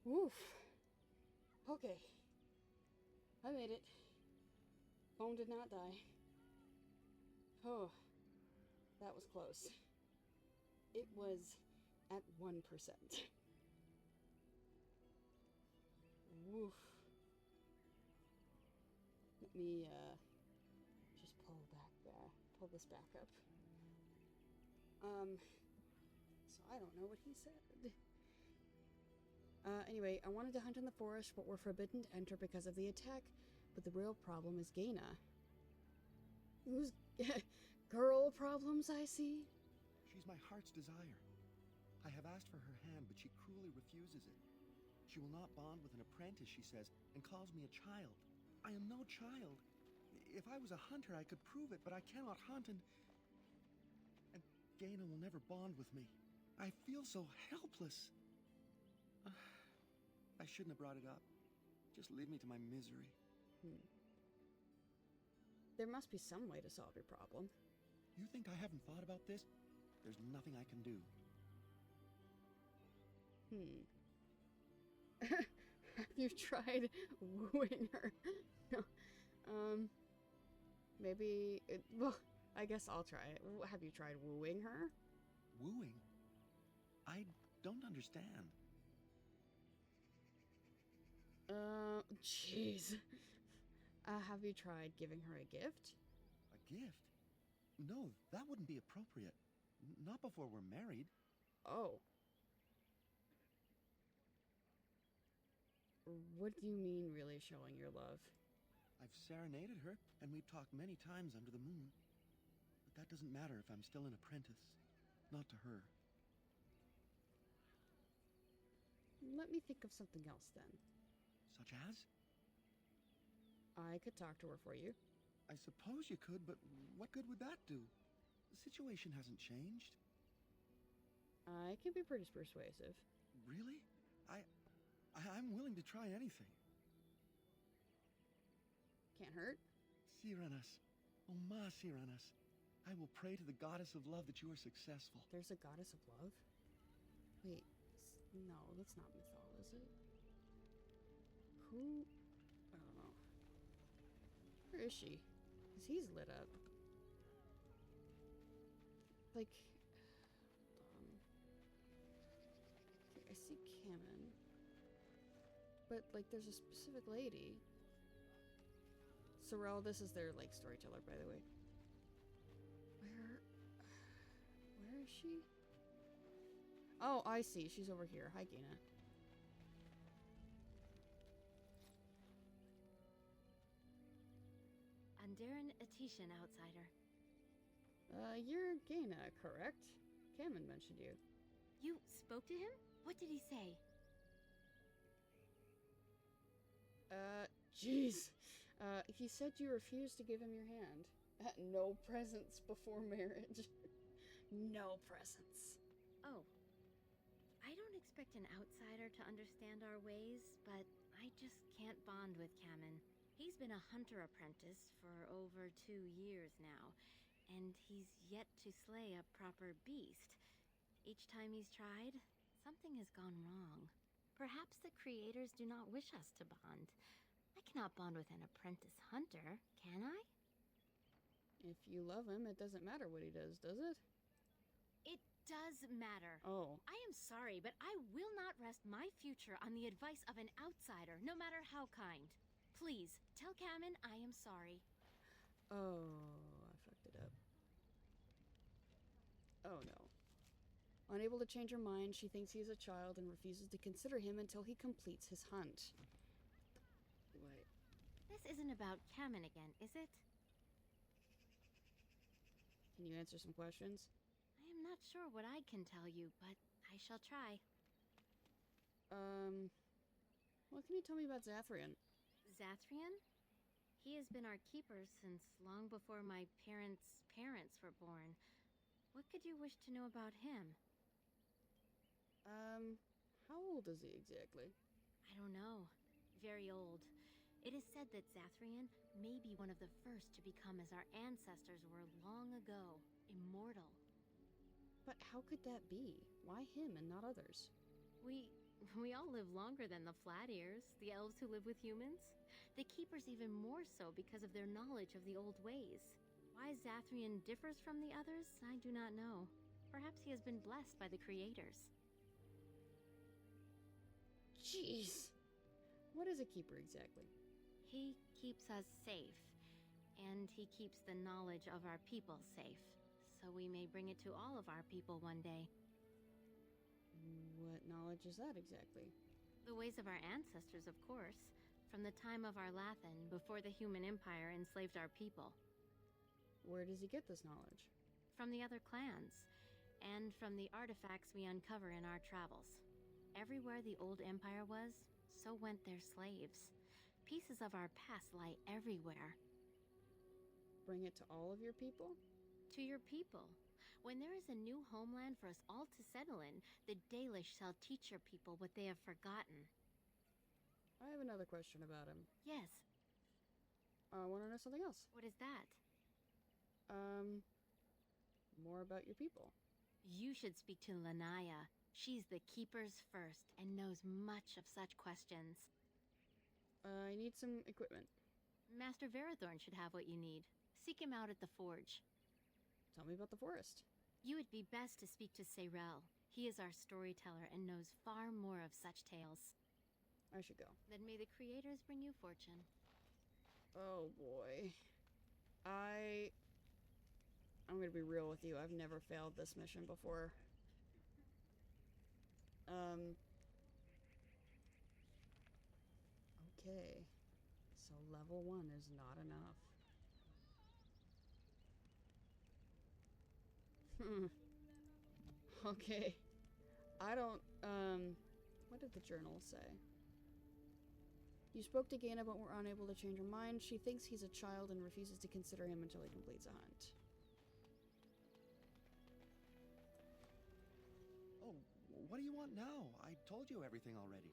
Oof. Okay. I made it. Home did not die. Oh, that was close. It was at 1%. Woof. Let me, just pull this back up. So I don't know what he said. Anyway, I wanted to hunt in the forest, but we're forbidden to enter because of the attack. But the real problem is Gaina. Who's girl problems, I see? She's my heart's desire. I have asked for her hand, but she cruelly refuses it. She will not bond with an apprentice, she says, and calls me a child. I am no child. If I was a hunter, I could prove it, but I cannot hunt, and Gaina will never bond with me. I feel so helpless. I shouldn't have brought it up. Just leave me to my misery. There must be some way to solve your problem. You think I haven't thought about this? There's nothing I can do. Have you tried wooing her? No. Maybe... well, I guess I'll try it. Have you tried wooing her? Wooing? I don't understand. Jeez. Have you tried giving her a gift? A gift? No, that wouldn't be appropriate. Not before we're married. Oh. What do you mean, really showing your love? I've serenaded her, and we've talked many times under the moon. But that doesn't matter if I'm still an apprentice. Not to her. Let me think of something else, then. Such as? I could talk to her for you. I suppose you could, but what good would that do? The situation hasn't changed. I can be pretty persuasive. Really? I'm willing to try anything. Can't hurt. Cyranas. Oh, Ma Cyranas. I will pray to the goddess of love that you are successful. There's a goddess of love? Wait, no, that's not Mythal, is it? Who? I don't know. Where is she? Because he's lit up. Like, okay, I see Canon. But, like, there's a specific lady. Sorrel, this is their, like, storyteller, by the way. Where is she? Oh, I see. She's over here. Hi, Gaina. Andarin Atishan, outsider. You're Gaina, correct? Cameron mentioned you. You spoke to him? What did he say? Jeez. He said you refused to give him your hand. No presents before marriage. No presents. Oh. I don't expect an outsider to understand our ways, but I just can't bond with Kamen. He's been a hunter apprentice for over 2 years now, and he's yet to slay a proper beast. Each time he's tried, something has gone wrong. Perhaps the creators do not wish us to bond. I cannot bond with an apprentice hunter, can I? If you love him, it doesn't matter what he does it? It does matter. Oh. I am sorry, but I will not rest my future on the advice of an outsider, no matter how kind. Please, tell Kamen I am sorry. Oh, I fucked it up. Oh no. Unable to change her mind, she thinks he is a child and refuses to consider him until he completes his hunt. Wait. This isn't about Kamen again, is it? Can you answer some questions? I am not sure what I can tell you, but I shall try. What can you tell me about Zathrian? Zathrian? He has been our keeper since long before my parents' parents were born. What could you wish to know about him? How old is he exactly? I don't know. Very old. It is said that Zathrian may be one of the first to become as our ancestors were long ago, immortal. But how could that be? Why him and not others? We all live longer than the Flat Ears, the elves who live with humans. The Keepers even more so because of their knowledge of the old ways. Why Zathrian differs from the others, I do not know. Perhaps he has been blessed by the creators. Jeez. What is a keeper exactly? He keeps us safe, and he keeps the knowledge of our people safe, so we may bring it to all of our people one day. What knowledge is that exactly? The ways of our ancestors, of course, from the time of our Lathan, before the human empire enslaved our people. Where does he get this knowledge? From the other clans, and from the artifacts we uncover in our travels. Everywhere the old empire was, so went their slaves. Pieces of our past lie everywhere. Bring it to all of your people? To your people. When there is a new homeland for us all to settle in, the Dalish shall teach your people what they have forgotten. I have another question about him. Yes. I want to know something else. What is that? More about your people. You should speak to Lanaya. She's the Keeper's first and knows much of such questions. I need some equipment. Master Verathorn should have what you need. Seek him out at the forge. Tell me about the forest. You would be best to speak to Seyrel. He is our storyteller and knows far more of such tales. I should go. Then may the creators bring you fortune. Oh boy. I'm gonna be real with you. I've never failed this mission before. Okay. So level 1 is not enough. Okay. I don't, what did the journal say? You spoke to Gaina but were unable to change her mind. She thinks he's a child and refuses to consider him until he completes a hunt. Oh, what do you want now? I told you everything already.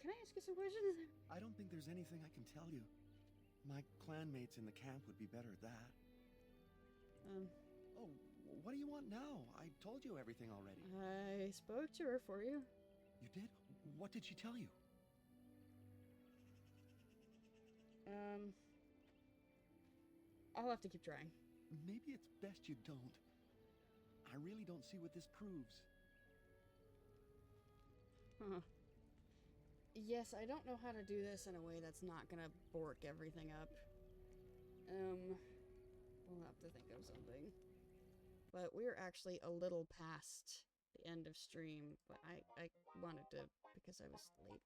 Can I ask you some questions? I don't think there's anything I can tell you. My clanmates in the camp would be better at that. Oh, what do you want now? I told you everything already. I spoke to her for you. You did? What did she tell you? I'll have to keep trying. Maybe it's best you don't. I really don't see what this proves. Huh. Yes, I don't know how to do this in a way that's not gonna bork everything up. We'll have to think of something. But we're actually a little past the end of stream, but I wanted to because I was late.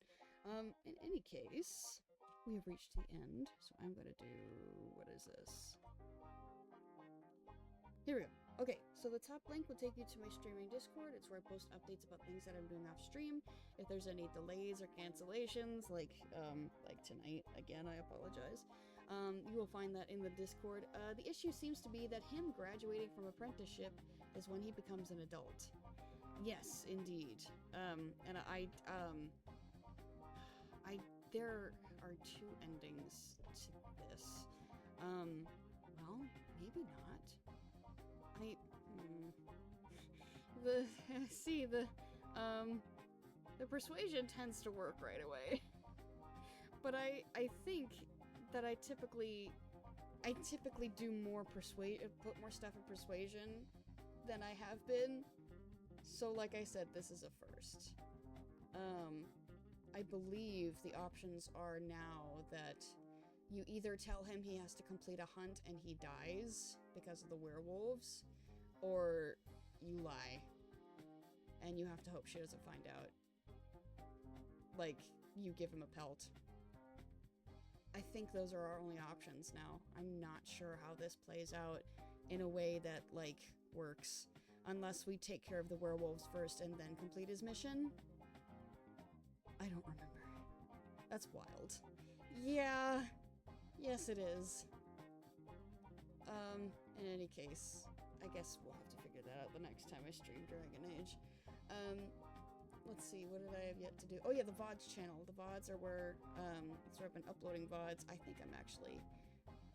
In any case, we have reached the end, so I'm gonna do, what is this? Here we go. Okay, so the top link will take you to my streaming Discord. It's where I post updates about things that I'm doing off stream. If there's any delays or cancellations, like tonight, again, I apologize. You will find that in the Discord. The issue seems to be that him graduating from apprenticeship is when he becomes an adult. Yes, indeed. And there are two endings to this. Well, maybe not. The persuasion tends to work right away. But I think that I typically do more put more stuff in persuasion than I have been. So like I said, this is a first. I believe the options are now that you either tell him he has to complete a hunt and he dies because of the werewolves, or you lie. And you have to hope she doesn't find out. Like, you give him a pelt. I think those are our only options now. I'm not sure how this plays out in a way that, like, works. Unless we take care of the werewolves first and then complete his mission. I don't remember. That's wild. Yeah. Yes, it is. In any case, I guess we'll have to figure that out the next time I stream Dragon Age. Let's see, what did I have yet to do? Oh yeah, the VODs channel. The VODs are where, so I've been uploading VODs. I think I'm actually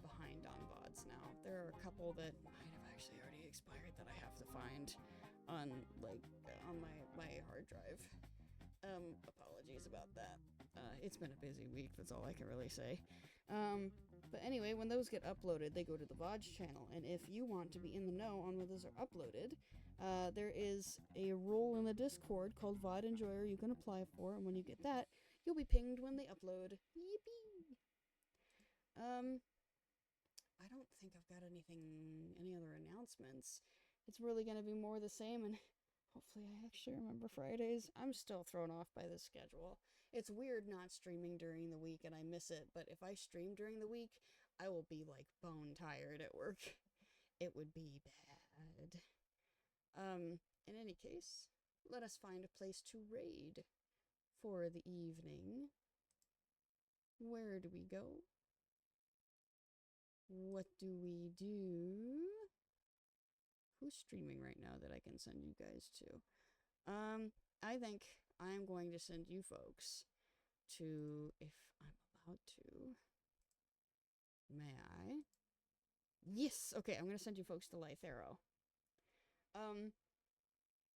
behind on VODs now. There are a couple that might have actually already expired that I have to find on, like, on my hard drive. Apologies about that. It's been a busy week, that's all I can really say. But anyway, when those get uploaded, they go to the VODs channel, and if you want to be in the know on when those are uploaded, There is a role in the Discord called VOD Enjoyer you can apply for, and when you get that, you'll be pinged when they upload. Yippee! I don't think I've got any other announcements. It's really gonna be more the same, and hopefully I actually remember Fridays. I'm still thrown off by this schedule. It's weird not streaming during the week, and I miss it, but if I stream during the week, I will be, like, bone tired at work. It would be bad. In any case, let us find a place to raid for the evening. Where do we go? What do we do? Who's streaming right now that I can send you guys to? I think I'm going to send you folks to, if I'm allowed to. May I? Yes! Okay, I'm gonna send you folks to Lythero.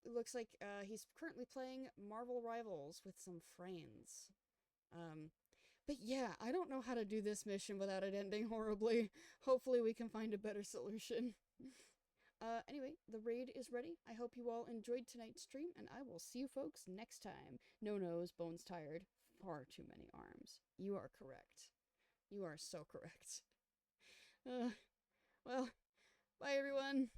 It looks like, he's currently playing Marvel Rivals with some friends. But yeah, I don't know how to do this mission without it ending horribly. Hopefully we can find a better solution. Anyway, the raid is ready. I hope you all enjoyed tonight's stream, and I will see you folks next time. No nose, bones tired, far too many arms. You are correct. You are so correct. Well, bye everyone.